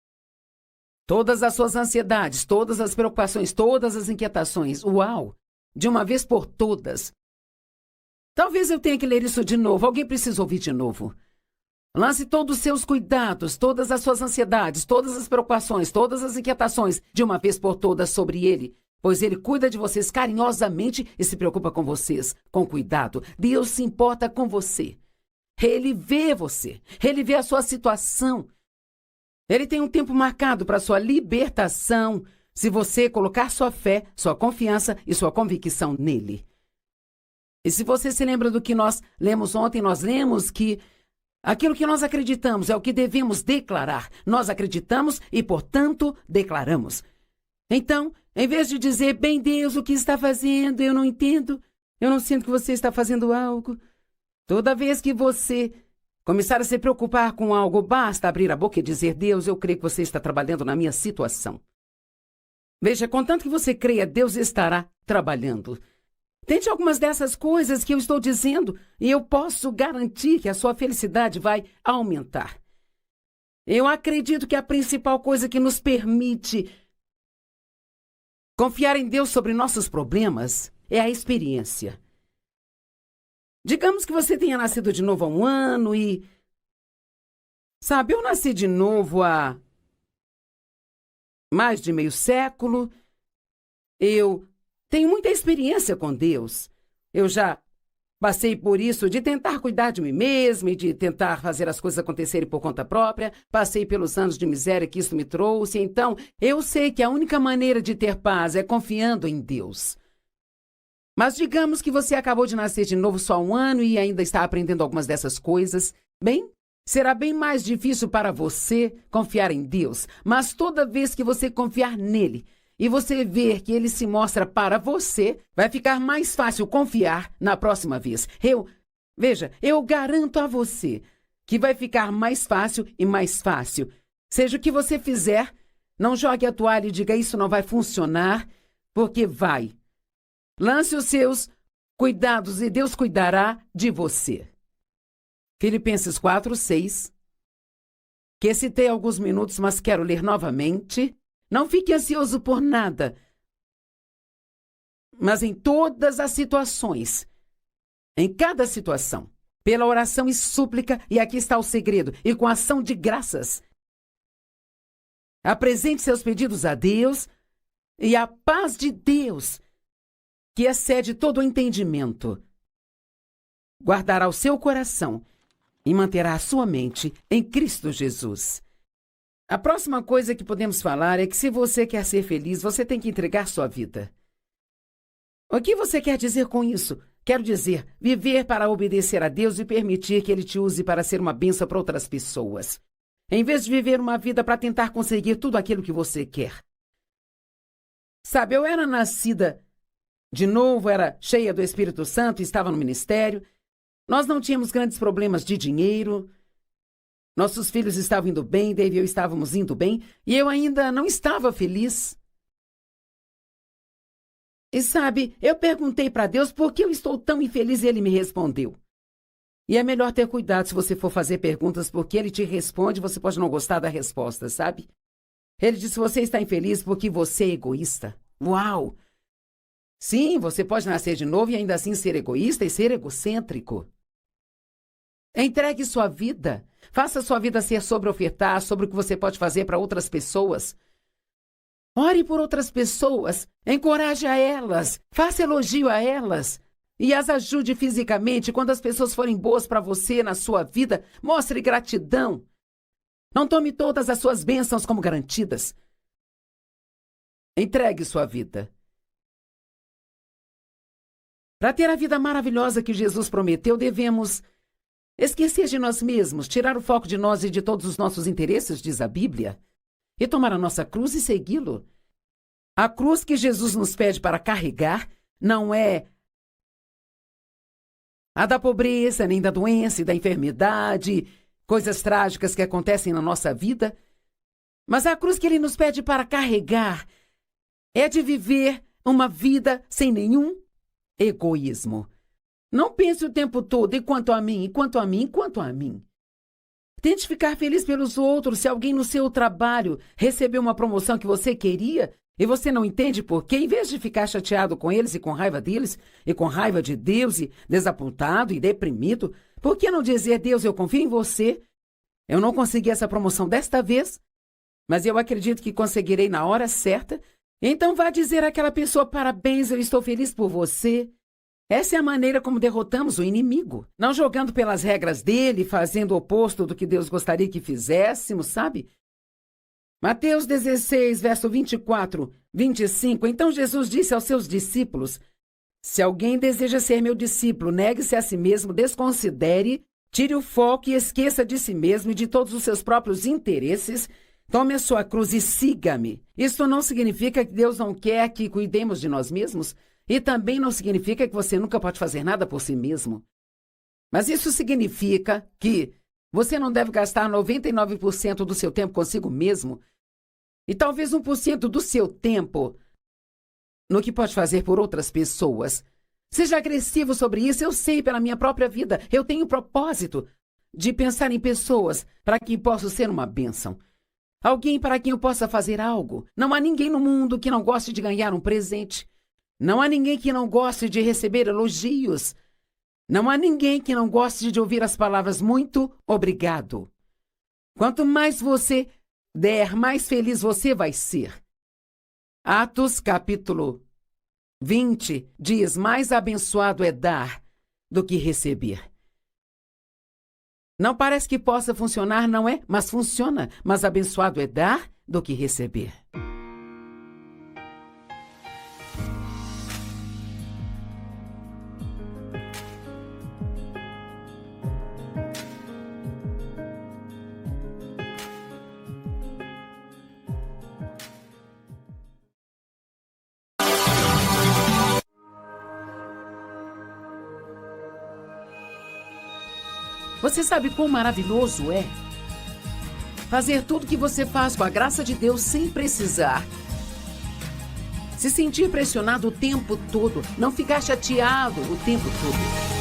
Todas as suas ansiedades, todas as preocupações, todas as inquietações, uau, de uma vez por todas. Talvez eu tenha que ler isso de novo. Alguém precisa ouvir de novo. Lance todos os seus cuidados, todas as suas ansiedades, todas as preocupações, todas as inquietações, de uma vez por todas sobre Ele, pois Ele cuida de vocês carinhosamente e se preocupa com vocês, com cuidado. Deus se importa com você. Ele vê você. Ele vê a sua situação. Ele tem um tempo marcado para a sua libertação, se você colocar sua fé, sua confiança e sua convicção nele. E se você se lembra do que nós lemos ontem, nós lemos que aquilo que nós acreditamos é o que devemos declarar. Nós acreditamos e, portanto, declaramos. Então, em vez de dizer, bem Deus, o que está fazendo, eu não entendo, eu não sinto que você está fazendo algo. Toda vez que você começar a se preocupar com algo, basta abrir a boca e dizer, Deus, eu creio que você está trabalhando na minha situação. Veja, contanto que você creia, Deus estará trabalhando. Tente algumas dessas coisas que eu estou dizendo e eu posso garantir que a sua felicidade vai aumentar. Eu acredito que a principal coisa que nos permite confiar em Deus sobre nossos problemas é a experiência. Digamos que você tenha nascido de novo há um ano e... Sabe, eu nasci de novo há mais de meio século. Eu tenho muita experiência com Deus. Eu já Passei por isso de tentar cuidar de mim mesma e de tentar fazer as coisas acontecerem por conta própria. Passei pelos anos de miséria que isso me trouxe. Então, eu sei que a única maneira de ter paz é confiando em Deus. Mas digamos que você acabou de nascer de novo só há um ano e ainda está aprendendo algumas dessas coisas. Bem, será bem mais difícil para você confiar em Deus. Mas toda vez que você confiar nele e você ver que ele se mostra para você, vai ficar mais fácil confiar na próxima vez. Eu garanto a você que vai ficar mais fácil e mais fácil. Seja o que você fizer, não jogue a toalha e diga isso não vai funcionar, porque vai. Lance os seus cuidados e Deus cuidará de você. Filipenses 4:6, que citei há alguns minutos, mas quero ler novamente. Não fique ansioso por nada, mas em todas as situações, em cada situação, pela oração e súplica, e aqui está o segredo, e com ação de graças, apresente seus pedidos a Deus, e a paz de Deus, que excede todo o entendimento, guardará o seu coração e manterá a sua mente em Cristo Jesus. A próxima coisa que podemos falar é que se você quer ser feliz, você tem que entregar sua vida. O que você quer dizer com isso? Quero dizer, viver para obedecer a Deus e permitir que Ele te use para ser uma bênção para outras pessoas, em vez de viver uma vida para tentar conseguir tudo aquilo que você quer. Sabe, eu era nascida de novo, era cheia do Espírito Santo, estava no ministério. Nós não tínhamos grandes problemas de dinheiro. Nossos filhos estavam indo bem, Dave e eu estávamos indo bem, e eu ainda não estava feliz. E sabe, eu perguntei para Deus por que eu estou tão infeliz e Ele me respondeu. E é melhor ter cuidado se você for fazer perguntas, porque Ele te responde, você pode não gostar da resposta, sabe? Ele disse, você está infeliz porque você é egoísta. Uau! Sim, você pode nascer de novo e ainda assim ser egoísta e ser egocêntrico. Entregue sua vida. Faça sua vida ser sobre ofertar, sobre o que você pode fazer para outras pessoas. Ore por outras pessoas, encoraje a elas, faça elogio a elas e as ajude fisicamente. Quando as pessoas forem boas para você na sua vida, mostre gratidão. Não tome todas as suas bênçãos como garantidas. Entregue sua vida. Para ter a vida maravilhosa que Jesus prometeu, devemos esquecer de nós mesmos, tirar o foco de nós e de todos os nossos interesses, diz a Bíblia, e tomar a nossa cruz e segui-lo. A cruz que Jesus nos pede para carregar não é a da pobreza, nem da doença e da enfermidade, coisas trágicas que acontecem na nossa vida, mas a cruz que Ele nos pede para carregar é de viver uma vida sem nenhum egoísmo. Não pense o tempo todo, e quanto a mim, e quanto a mim, e quanto a mim. Tente ficar feliz pelos outros. Se alguém no seu trabalho recebeu uma promoção que você queria e você não entende por quê, em vez de ficar chateado com eles e com raiva deles, e com raiva de Deus e desapontado e deprimido, por que não dizer, Deus, eu confio em você, eu não consegui essa promoção desta vez, mas eu acredito que conseguirei na hora certa. Então vá dizer àquela pessoa, parabéns, eu estou feliz por você. Essa é a maneira como derrotamos o inimigo. Não jogando pelas regras dele, fazendo o oposto do que Deus gostaria que fizéssemos, sabe? Mateus 16, verso 24, 25. Então Jesus disse aos seus discípulos, se alguém deseja ser meu discípulo, negue-se a si mesmo, desconsidere, tire o foco e esqueça de si mesmo e de todos os seus próprios interesses. Tome a sua cruz e siga-me. Isso não significa que Deus não quer que cuidemos de nós mesmos e também não significa que você nunca pode fazer nada por si mesmo. Mas isso significa que você não deve gastar 99% do seu tempo consigo mesmo e talvez 1% do seu tempo no que pode fazer por outras pessoas. Seja agressivo sobre isso, eu sei pela minha própria vida. Eu tenho o propósito de pensar em pessoas para quem posso ser uma bênção. Alguém para quem eu possa fazer algo. Não há ninguém no mundo que não goste de ganhar um presente. Não há ninguém que não goste de receber elogios. Não há ninguém que não goste de ouvir as palavras muito obrigado. Quanto mais você der, mais feliz você vai ser. Atos, capítulo 20, diz, mais abençoado é dar do que receber. Não parece que possa funcionar, não é? Mas funciona. Mas abençoado é dar do que receber. Você sabe quão maravilhoso é fazer tudo o que você faz com a graça de Deus sem precisar se sentir pressionado o tempo todo, não ficar chateado o tempo todo.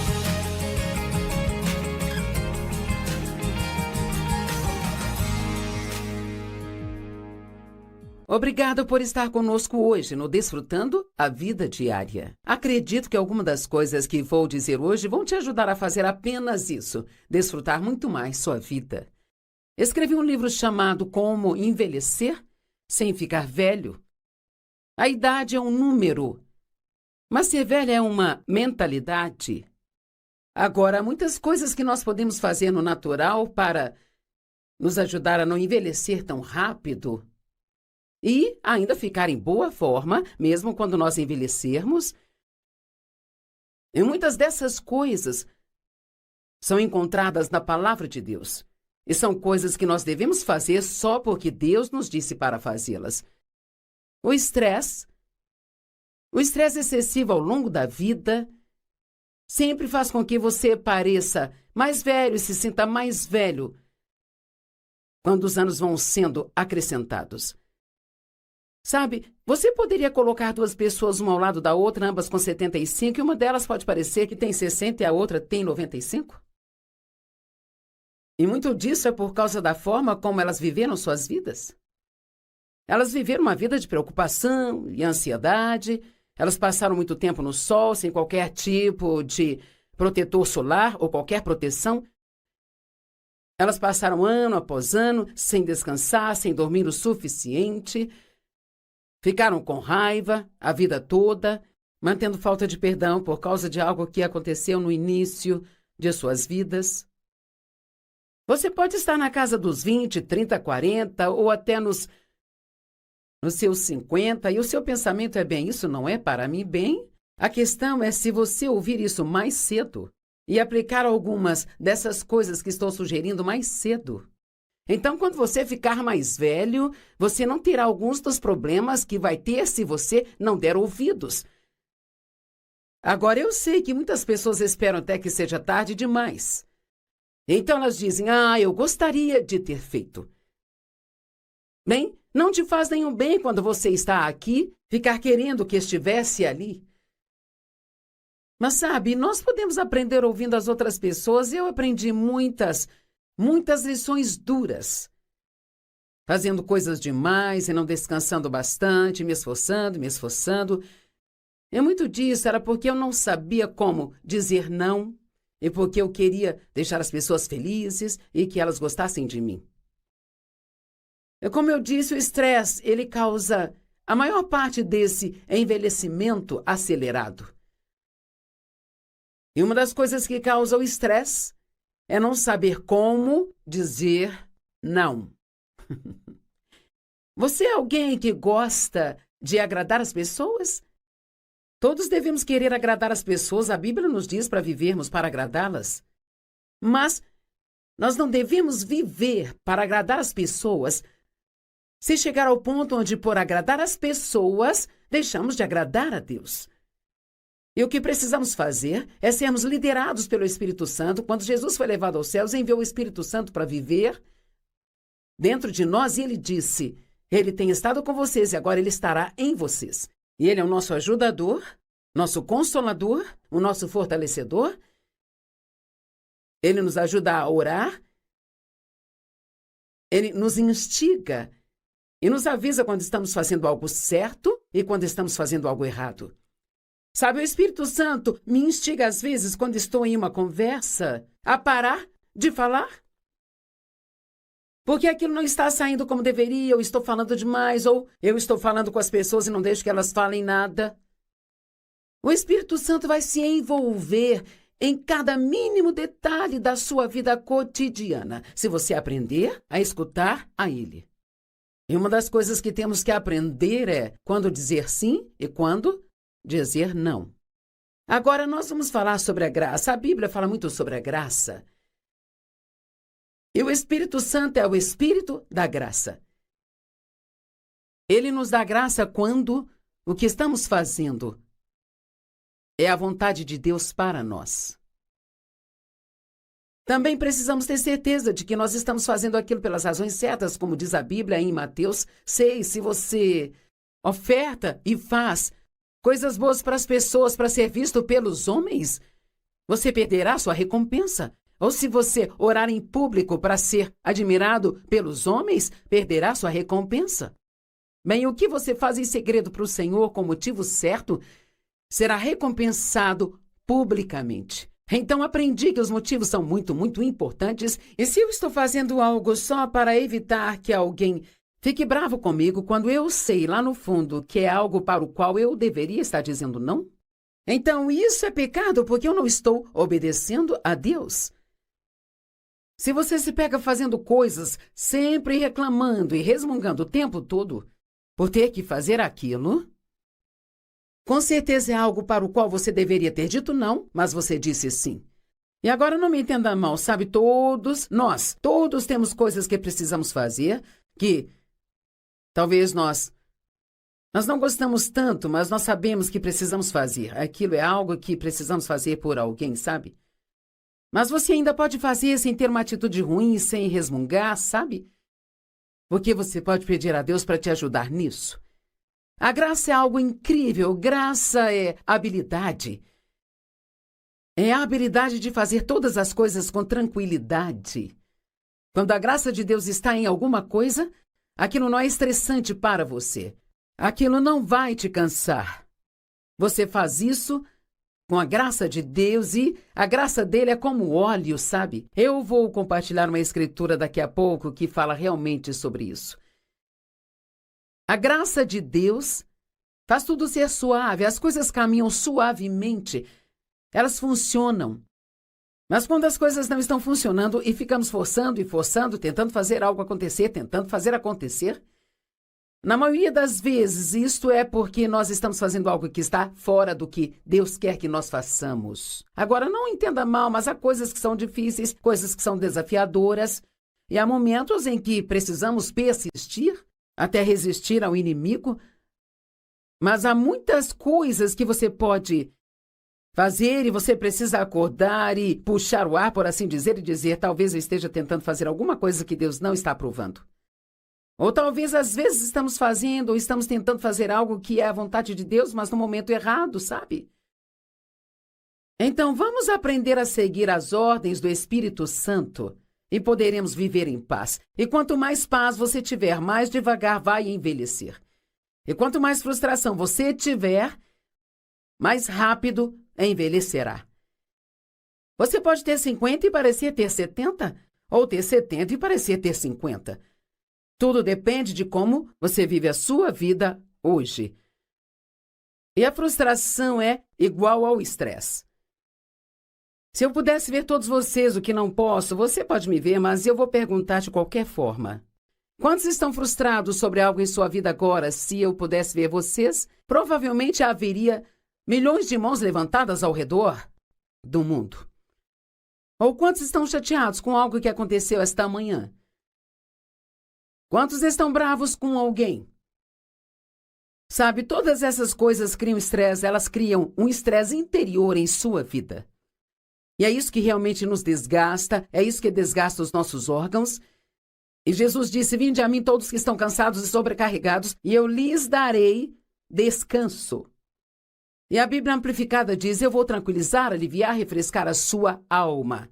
Obrigado por estar conosco hoje no Desfrutando a Vida Diária. Acredito que algumas das coisas que vou dizer hoje vão te ajudar a fazer apenas isso, desfrutar muito mais sua vida. Escrevi um livro chamado Como Envelhecer Sem Ficar Velho. A idade é um número, mas ser velho é uma mentalidade. Agora, há muitas coisas que nós podemos fazer no natural para nos ajudar a não envelhecer tão rápido e ainda ficar em boa forma, mesmo quando nós envelhecermos. E muitas dessas coisas são encontradas na Palavra de Deus. E são coisas que nós devemos fazer só porque Deus nos disse para fazê-las. O estresse excessivo ao longo da vida sempre faz com que você pareça mais velho e se sinta mais velho quando os anos vão sendo acrescentados. Sabe, você poderia colocar duas pessoas uma ao lado da outra, ambas com 75, e uma delas pode parecer que tem 60 e a outra tem 95? E muito disso é por causa da forma como elas viveram suas vidas. Elas viveram uma vida de preocupação e ansiedade, elas passaram muito tempo no sol, sem qualquer tipo de protetor solar ou qualquer proteção. Elas passaram ano após ano sem descansar, sem dormir o suficiente. Ficaram com raiva a vida toda, mantendo falta de perdão por causa de algo que aconteceu no início de suas vidas. Você pode estar na casa dos 20, 30, 40 ou até nos seus 50 e o seu pensamento é bem, isso não é para mim bem. A questão é se você ouvir isso mais cedo e aplicar algumas dessas coisas que estou sugerindo mais cedo. Então, quando você ficar mais velho, você não terá alguns dos problemas que vai ter se você não der ouvidos. Agora, eu sei que muitas pessoas esperam até que seja tarde demais. Então, elas dizem, eu gostaria de ter feito. Bem, não te faz nenhum bem quando você está aqui, ficar querendo que estivesse ali. Mas sabe, nós podemos aprender ouvindo as outras pessoas e eu aprendi muitas lições duras, fazendo coisas demais e não descansando bastante, me esforçando. E muito disso era porque eu não sabia como dizer não e porque eu queria deixar as pessoas felizes e que elas gostassem de mim. E como eu disse, o estresse, ele causa a maior parte desse envelhecimento acelerado. E uma das coisas que causa o estresse é não saber como dizer não. Você é alguém que gosta de agradar as pessoas? Todos devemos querer agradar as pessoas, a Bíblia nos diz para vivermos para agradá-las. Mas nós não devemos viver para agradar as pessoas se chegar ao ponto onde, por agradar as pessoas, deixamos de agradar a Deus. E o que precisamos fazer é sermos liderados pelo Espírito Santo. Quando Jesus foi levado aos céus, enviou o Espírito Santo para viver dentro de nós e ele disse, ele tem estado com vocês e agora ele estará em vocês. E ele é o nosso ajudador, nosso consolador, o nosso fortalecedor. Ele nos ajuda a orar. Ele nos instiga e nos avisa quando estamos fazendo algo certo e quando estamos fazendo algo errado. Sabe, o Espírito Santo me instiga às vezes, quando estou em uma conversa, a parar de falar. Porque aquilo não está saindo como deveria, eu estou falando demais, ou eu estou falando com as pessoas e não deixo que elas falem nada. O Espírito Santo vai se envolver em cada mínimo detalhe da sua vida cotidiana, se você aprender a escutar a Ele. E uma das coisas que temos que aprender é quando dizer sim e quando dizer não. Agora nós vamos falar sobre a graça. A Bíblia fala muito sobre a graça. E o Espírito Santo é o Espírito da graça. Ele nos dá graça quando o que estamos fazendo é a vontade de Deus para nós. Também precisamos ter certeza de que nós estamos fazendo aquilo pelas razões certas, como diz a Bíblia em Mateus 6. Se você oferta e faz coisas boas para as pessoas para ser visto pelos homens, você perderá sua recompensa. Ou se você orar em público para ser admirado pelos homens, perderá sua recompensa. Bem, o que você faz em segredo para o Senhor com o motivo certo será recompensado publicamente. Então aprendi que os motivos são muito, muito importantes, e se eu estou fazendo algo só para evitar que alguém fique bravo comigo quando eu sei lá no fundo que é algo para o qual eu deveria estar dizendo não, então isso é pecado porque eu não estou obedecendo a Deus. Se você se pega fazendo coisas, sempre reclamando e resmungando o tempo todo por ter que fazer aquilo, com certeza é algo para o qual você deveria ter dito não, mas você disse sim. E agora não me entenda mal, sabe? Todos temos coisas que precisamos fazer, que talvez nós não gostamos tanto, mas nós sabemos que precisamos fazer. Aquilo é algo que precisamos fazer por alguém, sabe? Mas você ainda pode fazer sem ter uma atitude ruim, sem resmungar, sabe? Porque você pode pedir a Deus para te ajudar nisso. A graça é algo incrível. Graça é habilidade. É a habilidade de fazer todas as coisas com tranquilidade. Quando a graça de Deus está em alguma coisa, aquilo não é estressante para você. Aquilo não vai te cansar. Você faz isso com a graça de Deus e a graça dele é como óleo, sabe? Eu vou compartilhar uma escritura daqui a pouco que fala realmente sobre isso. A graça de Deus faz tudo ser suave, as coisas caminham suavemente, elas funcionam. Mas quando as coisas não estão funcionando e ficamos forçando e forçando, tentando fazer algo acontecer, na maioria das vezes, isto é porque nós estamos fazendo algo que está fora do que Deus quer que nós façamos. Agora, não entenda mal, mas há coisas que são difíceis, coisas que são desafiadoras, e há momentos em que precisamos persistir até resistir ao inimigo, mas há muitas coisas que você pode fazer e você precisa acordar e puxar o ar, por assim dizer, e dizer, talvez eu esteja tentando fazer alguma coisa que Deus não está aprovando. Ou talvez, às vezes, estamos fazendo ou estamos tentando fazer algo que é a vontade de Deus, mas no momento errado, sabe? Então, vamos aprender a seguir as ordens do Espírito Santo e poderemos viver em paz. E quanto mais paz você tiver, mais devagar vai envelhecer. E quanto mais frustração você tiver, mais rápido envelhecerá. Você pode ter 50 e parecer ter 70, ou ter 70 e parecer ter 50. Tudo depende de como você vive a sua vida hoje. E a frustração é igual ao estresse. Se eu pudesse ver todos vocês, o que não posso, você pode me ver, mas eu vou perguntar de qualquer forma. Quantos estão frustrados sobre algo em sua vida agora? Se eu pudesse ver vocês, provavelmente haveria milhões de mãos levantadas ao redor do mundo. Ou quantos estão chateados com algo que aconteceu esta manhã? Quantos estão bravos com alguém? Sabe, todas essas coisas criam estresse, elas criam um estresse interior em sua vida. E é isso que realmente nos desgasta, é isso que desgasta os nossos órgãos. E Jesus disse, vinde a mim todos que estão cansados e sobrecarregados, e eu lhes darei descanso. E a Bíblia Amplificada diz, eu vou tranquilizar, aliviar, refrescar a sua alma.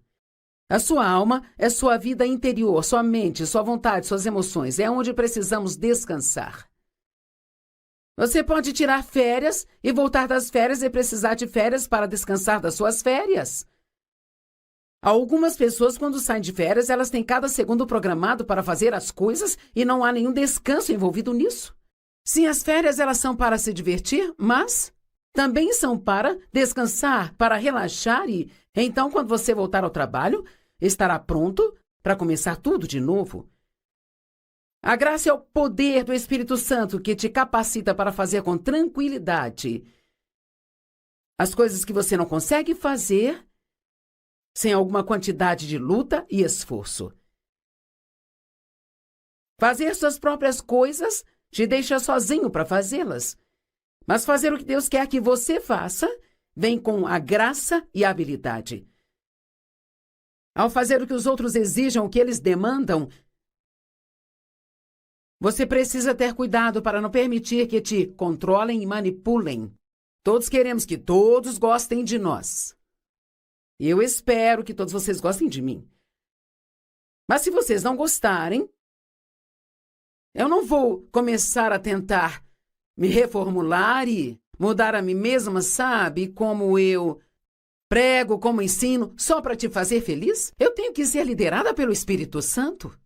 A sua alma é sua vida interior, sua mente, sua vontade, suas emoções. É onde precisamos descansar. Você pode tirar férias e voltar das férias e precisar de férias para descansar das suas férias. Algumas pessoas, quando saem de férias, elas têm cada segundo programado para fazer as coisas e não há nenhum descanso envolvido nisso. Sim, as férias elas são para se divertir, mas também são para descansar, para relaxar e Então, quando você voltar ao trabalho, estará pronto para começar tudo de novo. A graça é o poder do Espírito Santo que te capacita para fazer com tranquilidade as coisas que você não consegue fazer sem alguma quantidade de luta e esforço. Fazer suas próprias coisas te deixa sozinho para fazê-las. Mas fazer o que Deus quer que você faça vem com a graça e a habilidade. Ao fazer o que os outros exijam, o que eles demandam, você precisa ter cuidado para não permitir que te controlem e manipulem. Todos queremos que todos gostem de nós. E eu espero que todos vocês gostem de mim. Mas se vocês não gostarem, eu não vou começar a tentar me reformular e mudar a mim mesma, sabe? Como eu prego, como ensino, só para te fazer feliz? Eu tenho que ser liderada pelo Espírito Santo.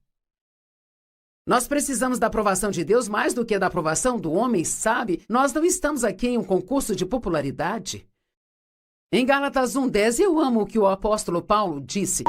Nós precisamos da aprovação de Deus mais do que da aprovação do homem, sabe? Nós não estamos aqui em um concurso de popularidade. Em Gálatas 1:10, eu amo o que o apóstolo Paulo disse.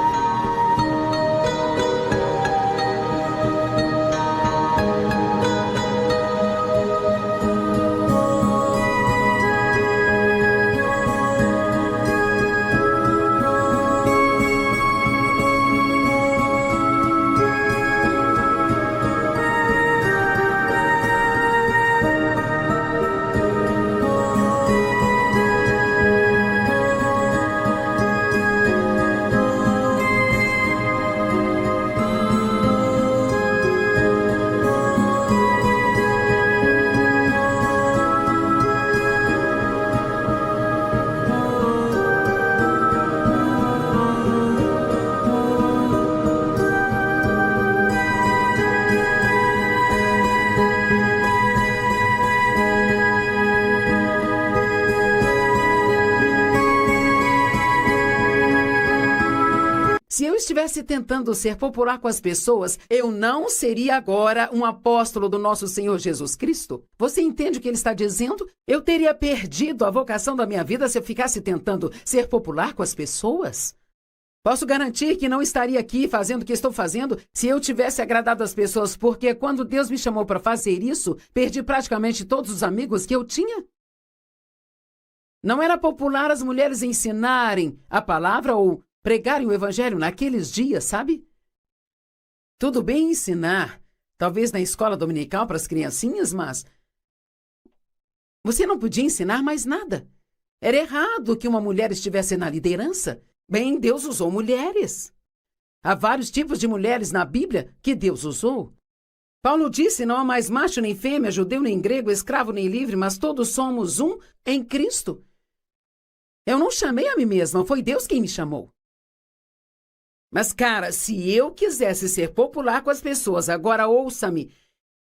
Se eu estivesse tentando ser popular com as pessoas, eu não seria agora um apóstolo do nosso Senhor Jesus Cristo. Você entende o que ele está dizendo? Eu teria perdido a vocação da minha vida se eu ficasse tentando ser popular com as pessoas. Posso garantir que não estaria aqui fazendo o que estou fazendo se eu tivesse agradado as pessoas, porque quando Deus me chamou para fazer isso, perdi praticamente todos os amigos que eu tinha. Não era popular as mulheres ensinarem a palavra ou pregarem o evangelho naqueles dias, sabe? Tudo bem ensinar, talvez na escola dominical para as criancinhas, mas você não podia ensinar mais nada. Era errado que uma mulher estivesse na liderança. Bem, Deus usou mulheres. Há vários tipos de mulheres na Bíblia que Deus usou. Paulo disse, não há mais macho nem fêmea, judeu nem grego, escravo nem livre, mas todos somos um em Cristo. Eu não chamei a mim mesma, foi Deus quem me chamou. Mas, cara, se eu quisesse ser popular com as pessoas, agora ouça-me,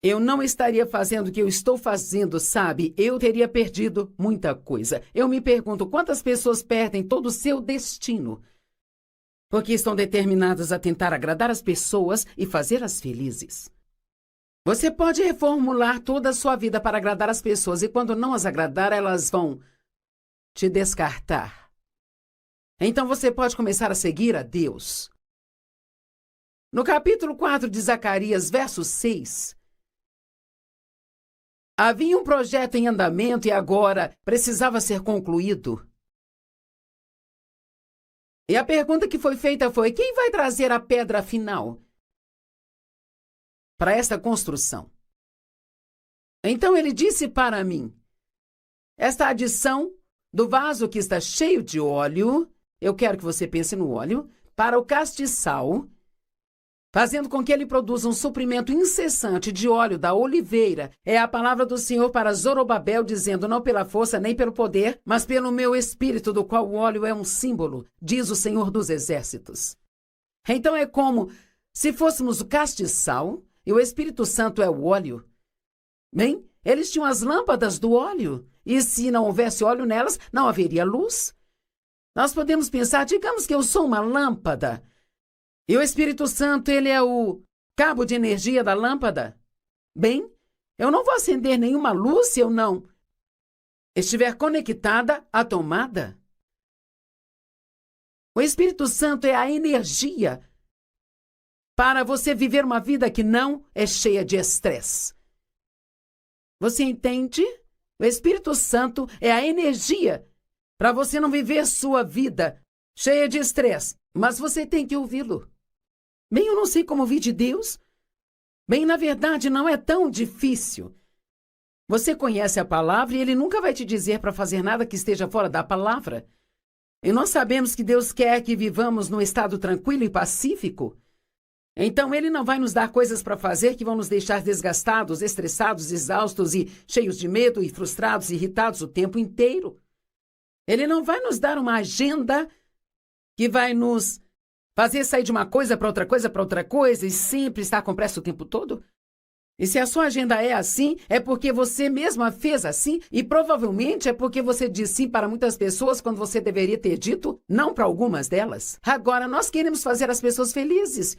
eu não estaria fazendo o que eu estou fazendo, sabe? Eu teria perdido muita coisa. Eu me pergunto quantas pessoas perdem todo o seu destino porque estão determinadas a tentar agradar as pessoas e fazê-las felizes. Você pode reformular toda a sua vida para agradar as pessoas e quando não as agradar, elas vão te descartar. Então você pode começar a seguir a Deus. No capítulo 4 de Zacarias, verso 6, havia um projeto em andamento e agora precisava ser concluído. E a pergunta que foi feita foi: quem vai trazer a pedra final para esta construção? Então ele disse para mim: esta adição do vaso que está cheio de óleo, eu quero que você pense no óleo, para o castiçal, fazendo com que ele produza um suprimento incessante de óleo da oliveira, é a palavra do Senhor para Zorobabel, dizendo: não pela força nem pelo poder, mas pelo meu espírito, do qual o óleo é um símbolo, diz o Senhor dos Exércitos. Então é como se fôssemos o castiçal e o Espírito Santo é o óleo. Bem, eles tinham as lâmpadas do óleo, e se não houvesse óleo nelas, não haveria luz. Nós podemos pensar, digamos que eu sou uma lâmpada, e o Espírito Santo, ele é o cabo de energia da lâmpada. Bem, eu não vou acender nenhuma luz se eu não estiver conectada à tomada. O Espírito Santo é a energia para você viver uma vida que não é cheia de estresse. Você entende? O Espírito Santo é a energia para você não viver sua vida cheia de estresse. Mas você tem que ouvi-lo. Bem, eu não sei como ouvir de Deus. Bem, na verdade, não é tão difícil. Você conhece a palavra e Ele nunca vai te dizer para fazer nada que esteja fora da palavra. E nós sabemos que Deus quer que vivamos num estado tranquilo e pacífico. Então, Ele não vai nos dar coisas para fazer que vão nos deixar desgastados, estressados, exaustos e cheios de medo e frustrados e irritados o tempo inteiro. Ele não vai nos dar uma agenda que vai nos fazer sair de uma coisa para outra coisa e sempre estar com pressa o tempo todo. E se a sua agenda é assim, é porque você mesma fez assim e provavelmente é porque você diz sim para muitas pessoas quando você deveria ter dito não para algumas delas. Agora, nós queremos fazer as pessoas felizes.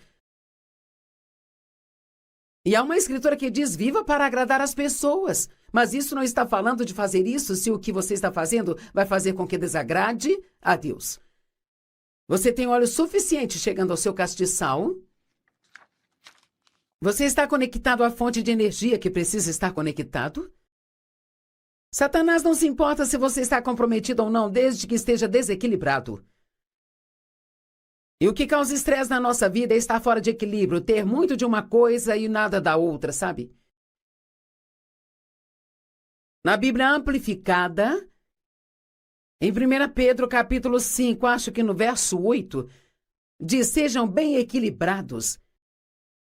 E há uma escritora que diz: viva para agradar as pessoas. Mas isso não está falando de fazer isso se o que você está fazendo vai fazer com que desagrade a Deus. Você tem óleo suficiente chegando ao seu castiçal? Você está conectado à fonte de energia que precisa estar conectado? Satanás não se importa se você está comprometido ou não, desde que esteja desequilibrado. E o que causa estresse na nossa vida é estar fora de equilíbrio, ter muito de uma coisa e nada da outra, sabe? Na Bíblia Amplificada, em 1 Pedro capítulo 5, acho que no verso 8, diz: sejam bem equilibrados,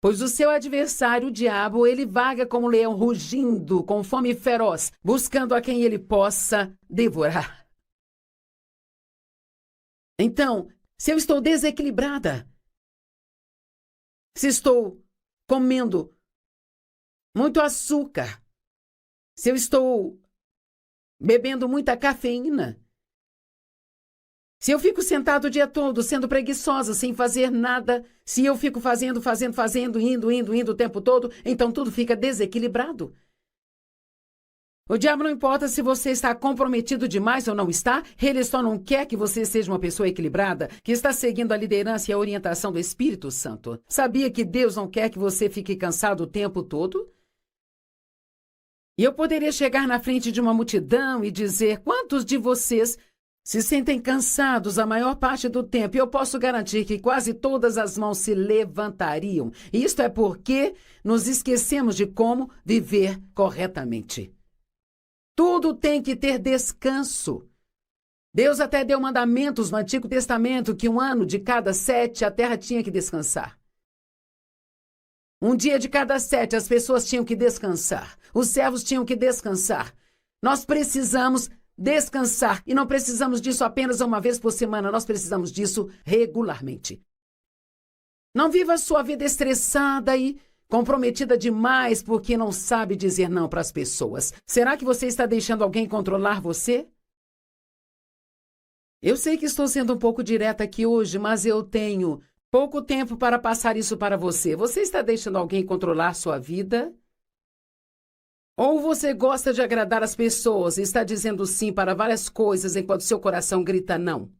pois o seu adversário, o diabo, ele vaga como um leão rugindo, com fome feroz, buscando a quem ele possa devorar. Então, se eu estou desequilibrada, se estou comendo muito açúcar, se eu estou bebendo muita cafeína, se eu fico sentado o dia todo, sendo preguiçosa, sem fazer nada, se eu fico fazendo, indo o tempo todo, então tudo fica desequilibrado. O diabo não importa se você está comprometido demais ou não está, ele só não quer que você seja uma pessoa equilibrada, que está seguindo a liderança e a orientação do Espírito Santo. Sabia que Deus não quer que você fique cansado o tempo todo? E eu poderia chegar na frente de uma multidão e dizer: quantos de vocês se sentem cansados a maior parte do tempo? E eu posso garantir que quase todas as mãos se levantariam. E isto é porque nos esquecemos de como viver corretamente. Tudo tem que ter descanso. Deus até deu mandamentos no Antigo Testamento que 1 ano de cada 7 a terra tinha que descansar. 1 dia de cada 7 as pessoas tinham que descansar. Os servos tinham que descansar. Nós precisamos descansar. E não precisamos disso apenas uma vez por semana. Nós precisamos disso regularmente. Não viva a sua vida estressada e comprometida demais porque não sabe dizer não para as pessoas. Será que você está deixando alguém controlar você? Eu sei que estou sendo um pouco direta aqui hoje, mas eu tenho pouco tempo para passar isso para você. Você está deixando alguém controlar sua vida? Ou você gosta de agradar as pessoas e está dizendo sim para várias coisas enquanto seu coração grita não?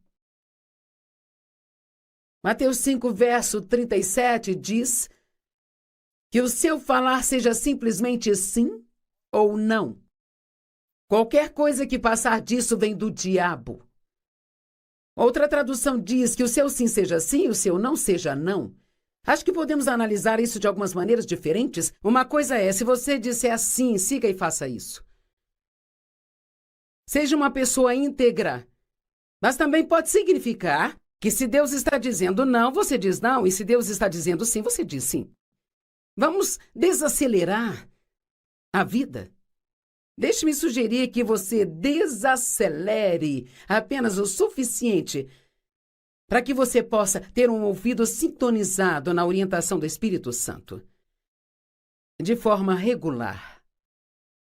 Mateus 5, verso 37 diz que o seu falar seja simplesmente sim ou não. Qualquer coisa que passar disso vem do diabo. Outra tradução diz que o seu sim seja sim e o seu não seja não. Acho que podemos analisar isso de algumas maneiras diferentes. Uma coisa é, se você disser assim, siga e faça isso. Seja uma pessoa íntegra. Mas também pode significar que se Deus está dizendo não, você diz não. E se Deus está dizendo sim, você diz sim. Vamos desacelerar a vida. Deixe-me sugerir que você desacelere apenas o suficiente para que você possa ter um ouvido sintonizado na orientação do Espírito Santo, de forma regular.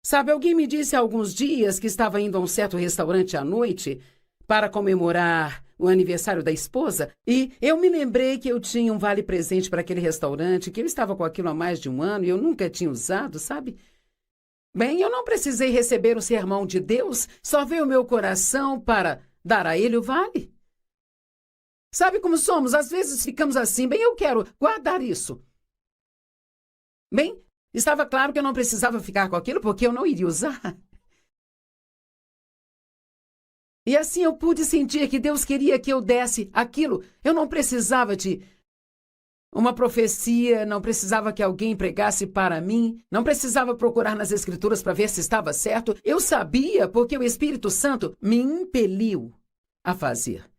Sabe, alguém me disse há alguns dias que estava indo a um certo restaurante à noite para comemorar o aniversário da esposa, e eu me lembrei que eu tinha um vale-presente para aquele restaurante, que eu estava com aquilo há mais de 1 ano e eu nunca tinha usado, sabe? Bem, eu não precisei receber o sermão de Deus, só veio o meu coração para dar a ele o vale. Sabe como somos? Às vezes ficamos assim, bem, eu quero guardar isso. Bem, estava claro que eu não precisava ficar com aquilo porque eu não iria usar. E assim eu pude sentir que Deus queria que eu desse aquilo. Eu não precisava de uma profecia, não precisava que alguém pregasse para mim, não precisava procurar nas Escrituras para ver se estava certo. Eu sabia porque o Espírito Santo me impeliu a fazer.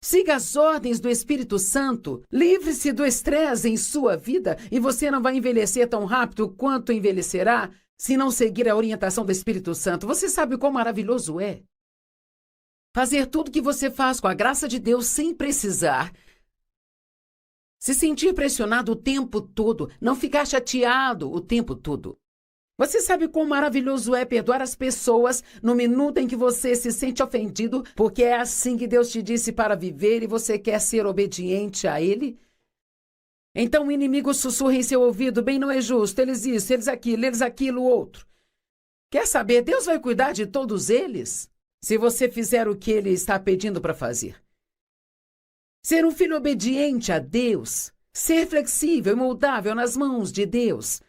Siga as ordens do Espírito Santo, livre-se do estresse em sua vida e você não vai envelhecer tão rápido quanto envelhecerá se não seguir a orientação do Espírito Santo. Você sabe quão maravilhoso é fazer tudo o que você faz com a graça de Deus sem precisar se sentir pressionado o tempo todo, não ficar chateado o tempo todo. Você sabe quão maravilhoso é perdoar as pessoas no minuto em que você se sente ofendido, porque é assim que Deus te disse para viver e você quer ser obediente a Ele? Então o inimigo sussurra em seu ouvido, bem, não é justo, eles isso, eles aquilo, outro. Quer saber, Deus vai cuidar de todos eles, se você fizer o que Ele está pedindo para fazer. Ser um filho obediente a Deus, ser flexível e moldável nas mãos de Deus.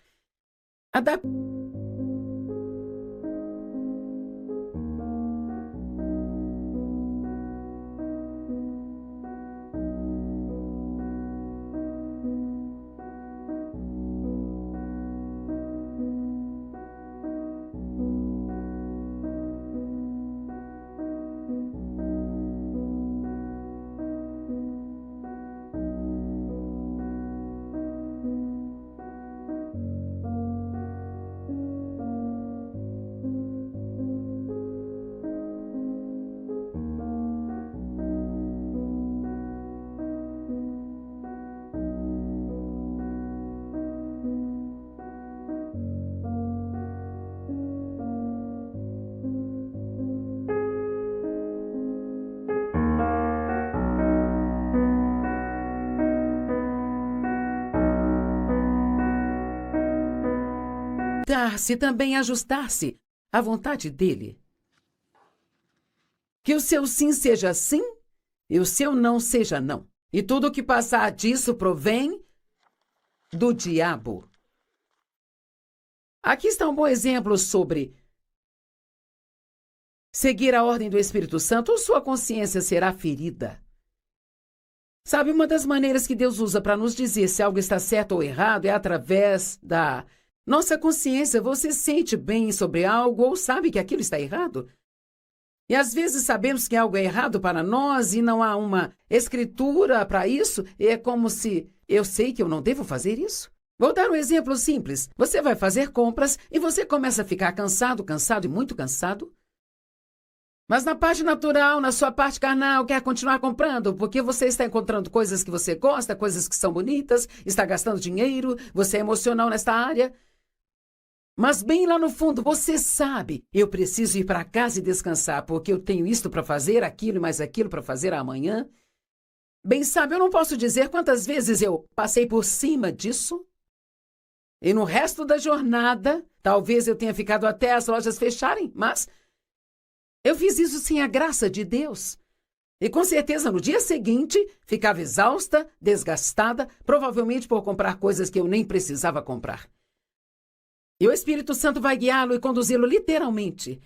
Dar-se também ajustar-se à vontade dele. Que o seu sim seja sim e o seu não seja não. E tudo o que passar disso provém do diabo. Aqui está um bom exemplo sobre seguir a ordem do Espírito Santo ou sua consciência será ferida. Sabe, uma das maneiras que Deus usa para nos dizer se algo está certo ou errado é através da nossa consciência. Você sente bem sobre algo ou sabe que aquilo está errado? E às vezes sabemos que algo é errado para nós e não há uma escritura para isso. E é como se eu sei que eu não devo fazer isso. Vou dar um exemplo simples. Você vai fazer compras e você começa a ficar cansado e muito cansado. Mas na parte natural, na sua parte carnal, quer continuar comprando, porque você está encontrando coisas que você gosta, coisas que são bonitas, está gastando dinheiro, você é emocional nesta área. Mas bem lá no fundo, você sabe, eu preciso ir para casa e descansar, porque eu tenho isto para fazer, aquilo e mais aquilo para fazer amanhã. Bem, sabe, eu não posso dizer quantas vezes eu passei por cima disso. E no resto da jornada, talvez eu tenha ficado até as lojas fecharem, mas eu fiz isso sem a graça de Deus. E com certeza no dia seguinte, ficava exausta, desgastada, provavelmente por comprar coisas que eu nem precisava comprar. E o Espírito Santo vai guiá-lo e conduzi-lo literalmente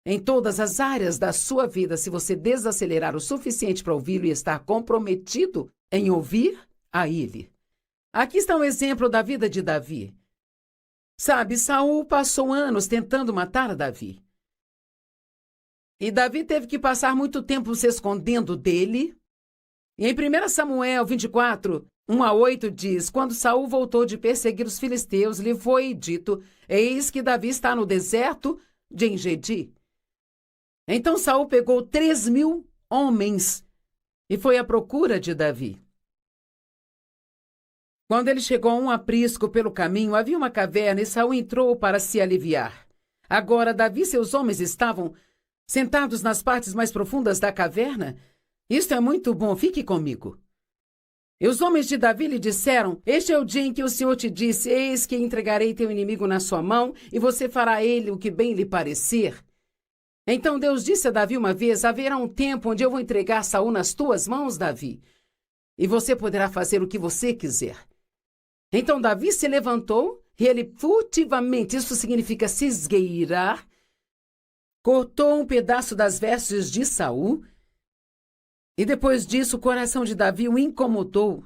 em todas as áreas da sua vida, se você desacelerar o suficiente para ouvi-lo e estar comprometido em ouvir a ele. Aqui está um exemplo da vida de Davi. Sabe, Saul passou anos tentando matar Davi. E Davi teve que passar muito tempo se escondendo dele. E em 1 Samuel 24, 1-8 diz, quando Saul voltou de perseguir os filisteus, lhe foi dito, eis que Davi está no deserto de Engedi. Então Saul pegou 3.000 homens e foi à procura de Davi. Quando ele chegou a um aprisco pelo caminho, havia uma caverna e Saul entrou para se aliviar. Agora Davi e seus homens estavam sentados nas partes mais profundas da caverna. Isto é muito bom, fique comigo. E os homens de Davi lhe disseram, este é o dia em que o Senhor te disse, eis que entregarei teu inimigo na sua mão, e você fará a ele o que bem lhe parecer. Então Deus disse a Davi uma vez: haverá um tempo onde eu vou entregar Saul nas tuas mãos, Davi, e você poderá fazer o que você quiser. Então Davi se levantou e ele furtivamente, isso significa se esgueirar, cortou um pedaço das vestes de Saul, e depois disso o coração de Davi o incomodou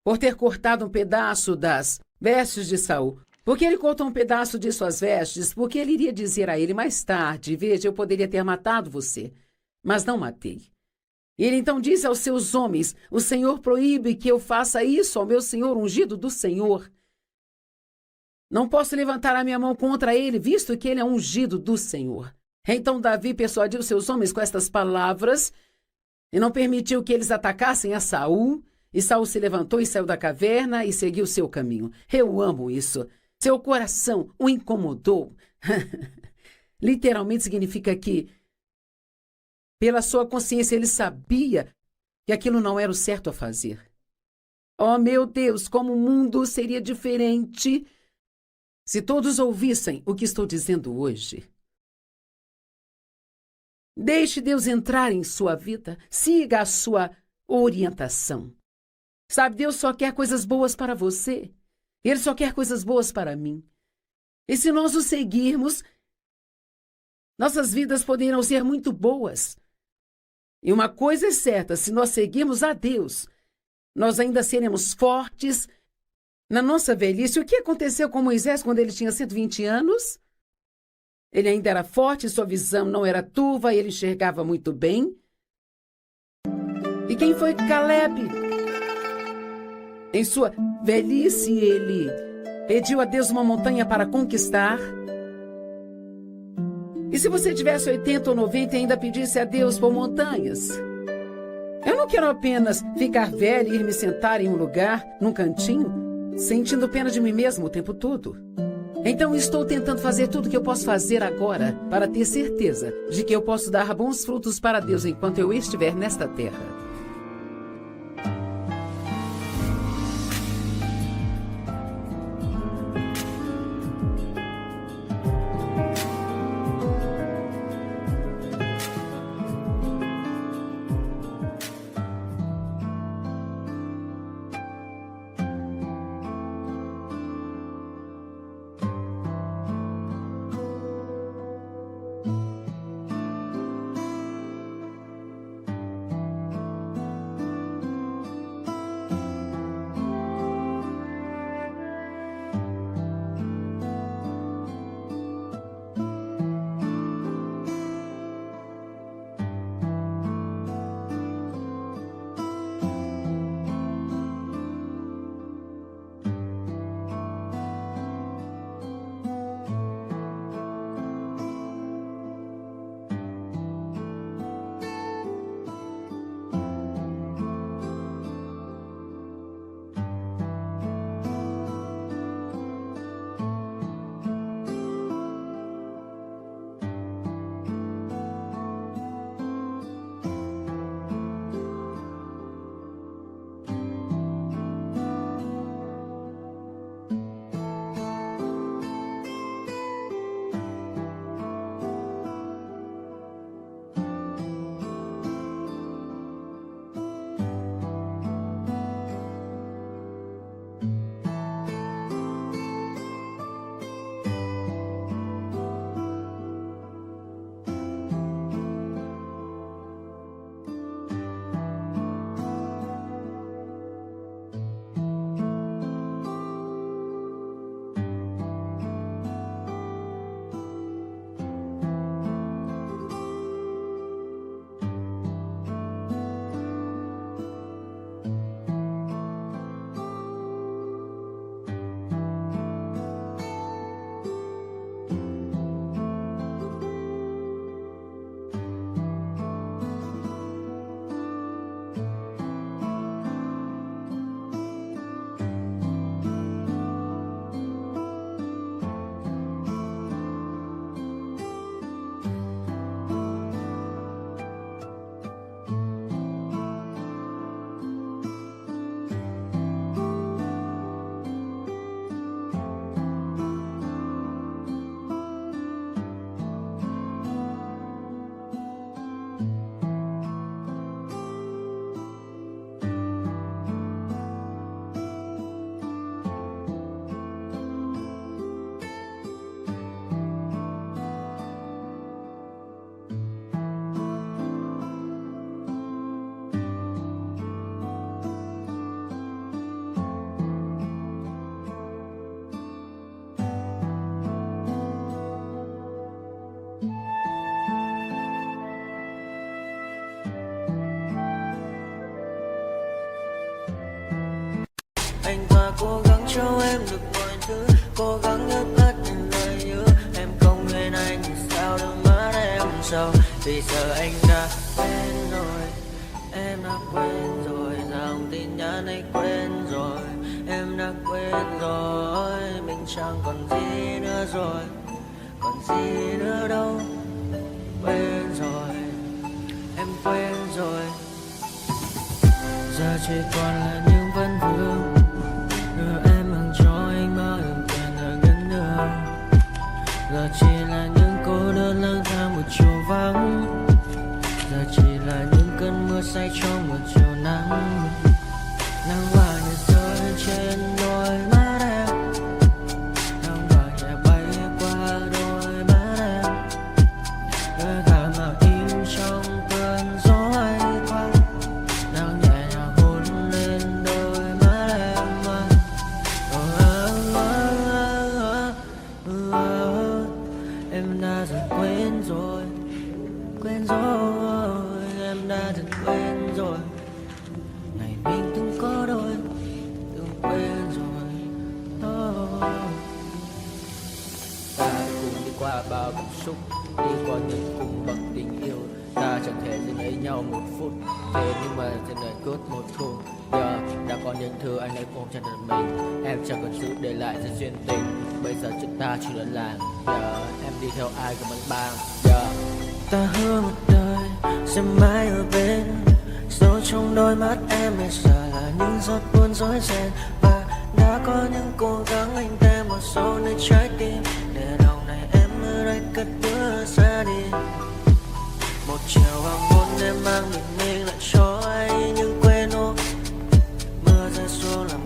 por ter cortado um pedaço das vestes de Saul. Porque ele cortou um pedaço de suas vestes, porque ele iria dizer a ele mais tarde: veja, eu poderia ter matado você, mas não matei. Ele então disse aos seus homens: o Senhor proíbe que eu faça isso ao meu senhor ungido do Senhor. Não posso levantar a minha mão contra ele, visto que ele é ungido do Senhor. Então Davi persuadiu seus homens com estas palavras e não permitiu que eles atacassem a Saul. E Saul se levantou e saiu da caverna e seguiu seu caminho. Eu amo isso. Seu coração o incomodou. Literalmente significa que, pela sua consciência, ele sabia que aquilo não era o certo a fazer. Oh, meu Deus, como o mundo seria diferente se todos ouvissem o que estou dizendo hoje. Deixe Deus entrar em sua vida. Siga a sua orientação. Sabe, Deus só quer coisas boas para você. Ele só quer coisas boas para mim. E se nós o seguirmos, nossas vidas poderão ser muito boas. E uma coisa é certa: se nós seguirmos a Deus, nós ainda seremos fortes na nossa velhice. O que aconteceu com Moisés quando ele tinha 120 anos? Ele ainda era forte, sua visão não era turva, ele enxergava muito bem. E quem foi Caleb? Em sua velhice, ele pediu a Deus uma montanha para conquistar. E se você tivesse 80 ou 90 e ainda pedisse a Deus por montanhas? Eu não quero apenas ficar velho e ir me sentar em um lugar, num cantinho, sentindo pena de mim mesmo o tempo todo. Então estou tentando fazer tudo o que eu posso fazer agora para ter certeza de que eu posso dar bons frutos para Deus enquanto eu estiver nesta terra. cố gắng cho em được mọi thứ, cố gắng nhớ hết những lời nhớ. Em không quên anh thì sao đôi mắt em sầu, vì giờ anh đã quên rồi. Em đã quên rồi, dòng tin nhắn anh quên rồi. Em đã quên rồi, mình chẳng còn gì nữa rồi, còn gì nữa đâu. Quên rồi, em quên rồi. Giờ chỉ còn là những vấn vương, em mang cho anh bao ước tiền ở gần đường. Giờ chỉ là những cô đơn lang thang một chiều vắng. Giờ chỉ là những cơn mưa say trong một chiều nắng. Nắng vàng nhẹ rơi trên đôi mắt em, nắng vàng nhẹ bay qua đôi mắt em. Hơi thở mà im trong cơn gió ấy qua, nắng nhẹ nhàng hôn lên đôi mắt em. Em đã dần quên rồi, quên rồi, em đã dần quên rồi. Ngày mình từng có đôi, từng quên rồi. Ta cùng đi qua bao cảm xúc, đi qua những cung bậc tình yêu. Ta chẳng thể nhìn thấy nhau một phút, thế nhưng mà trên đời cốt một thu. Giờ đã có những thứ anh ấy ôm trong đời mình, em chẳng cần sự để lại sự duyên tình. Bây giờ chúng ta chỉ đơn làng, giờ em đi theo ai của mình bang. Giờ ta hứa một đời sẽ mãi ở bên, dấu trong đôi mắt em bây giờ là những giọt buồn rối ren. Và đã có những cố gắng anh thêm một số nơi trái tim, để lòng này em ở đây cất bước ra đi. Một chiều hoàng hôn em mang bình minh lại cho anh những quên ô. Mưa rơi xuống làm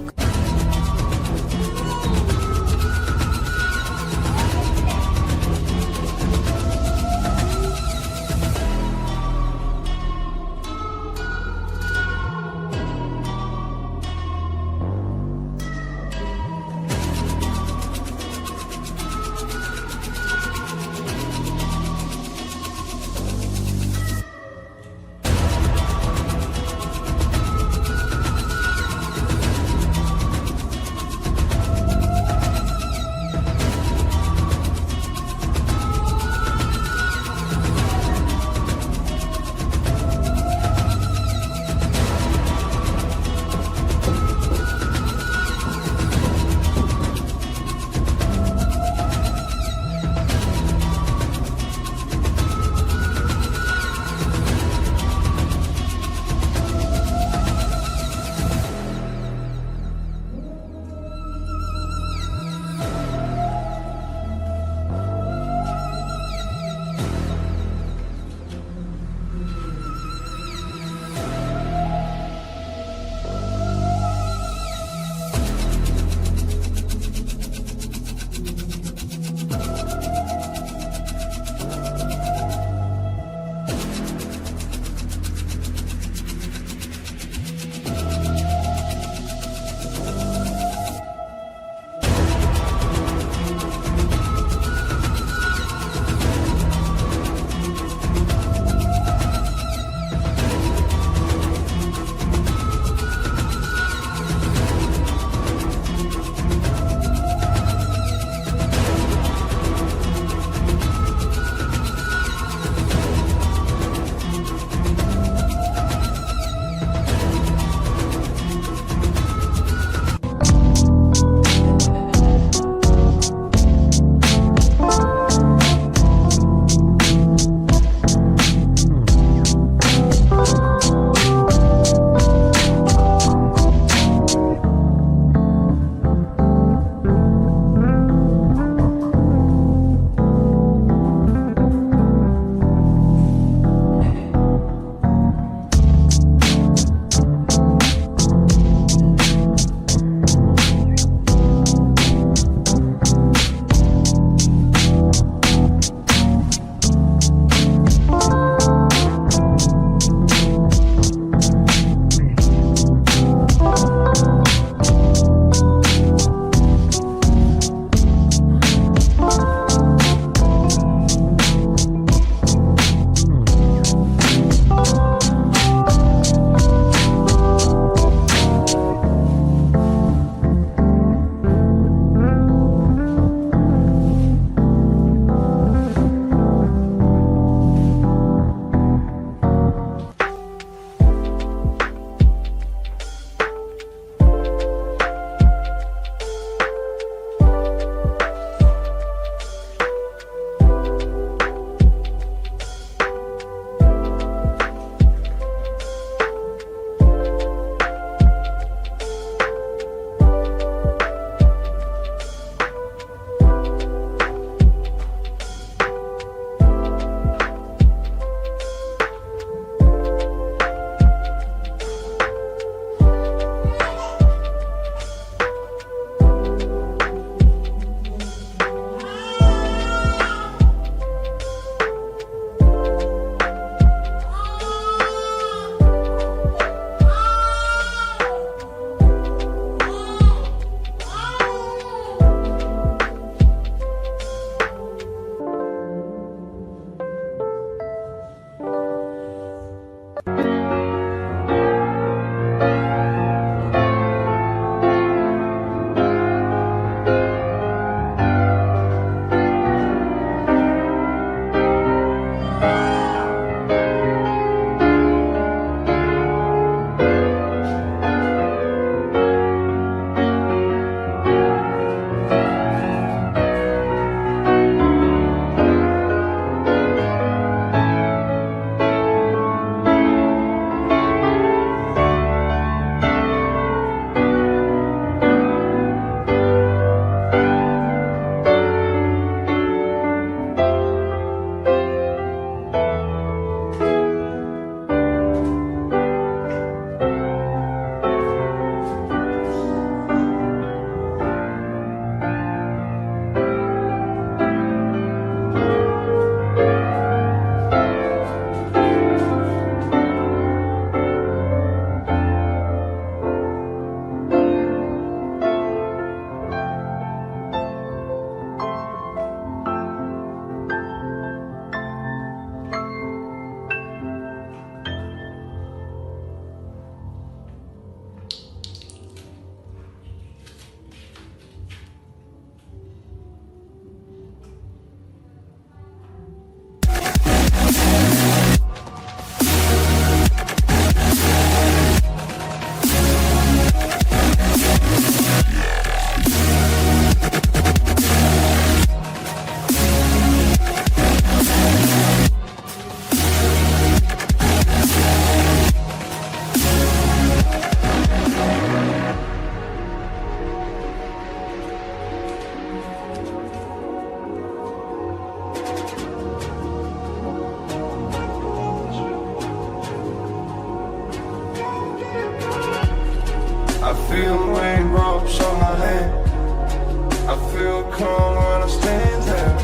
come when I stand there.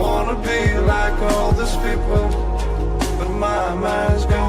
Wanna be like all these people, but my mind's gone.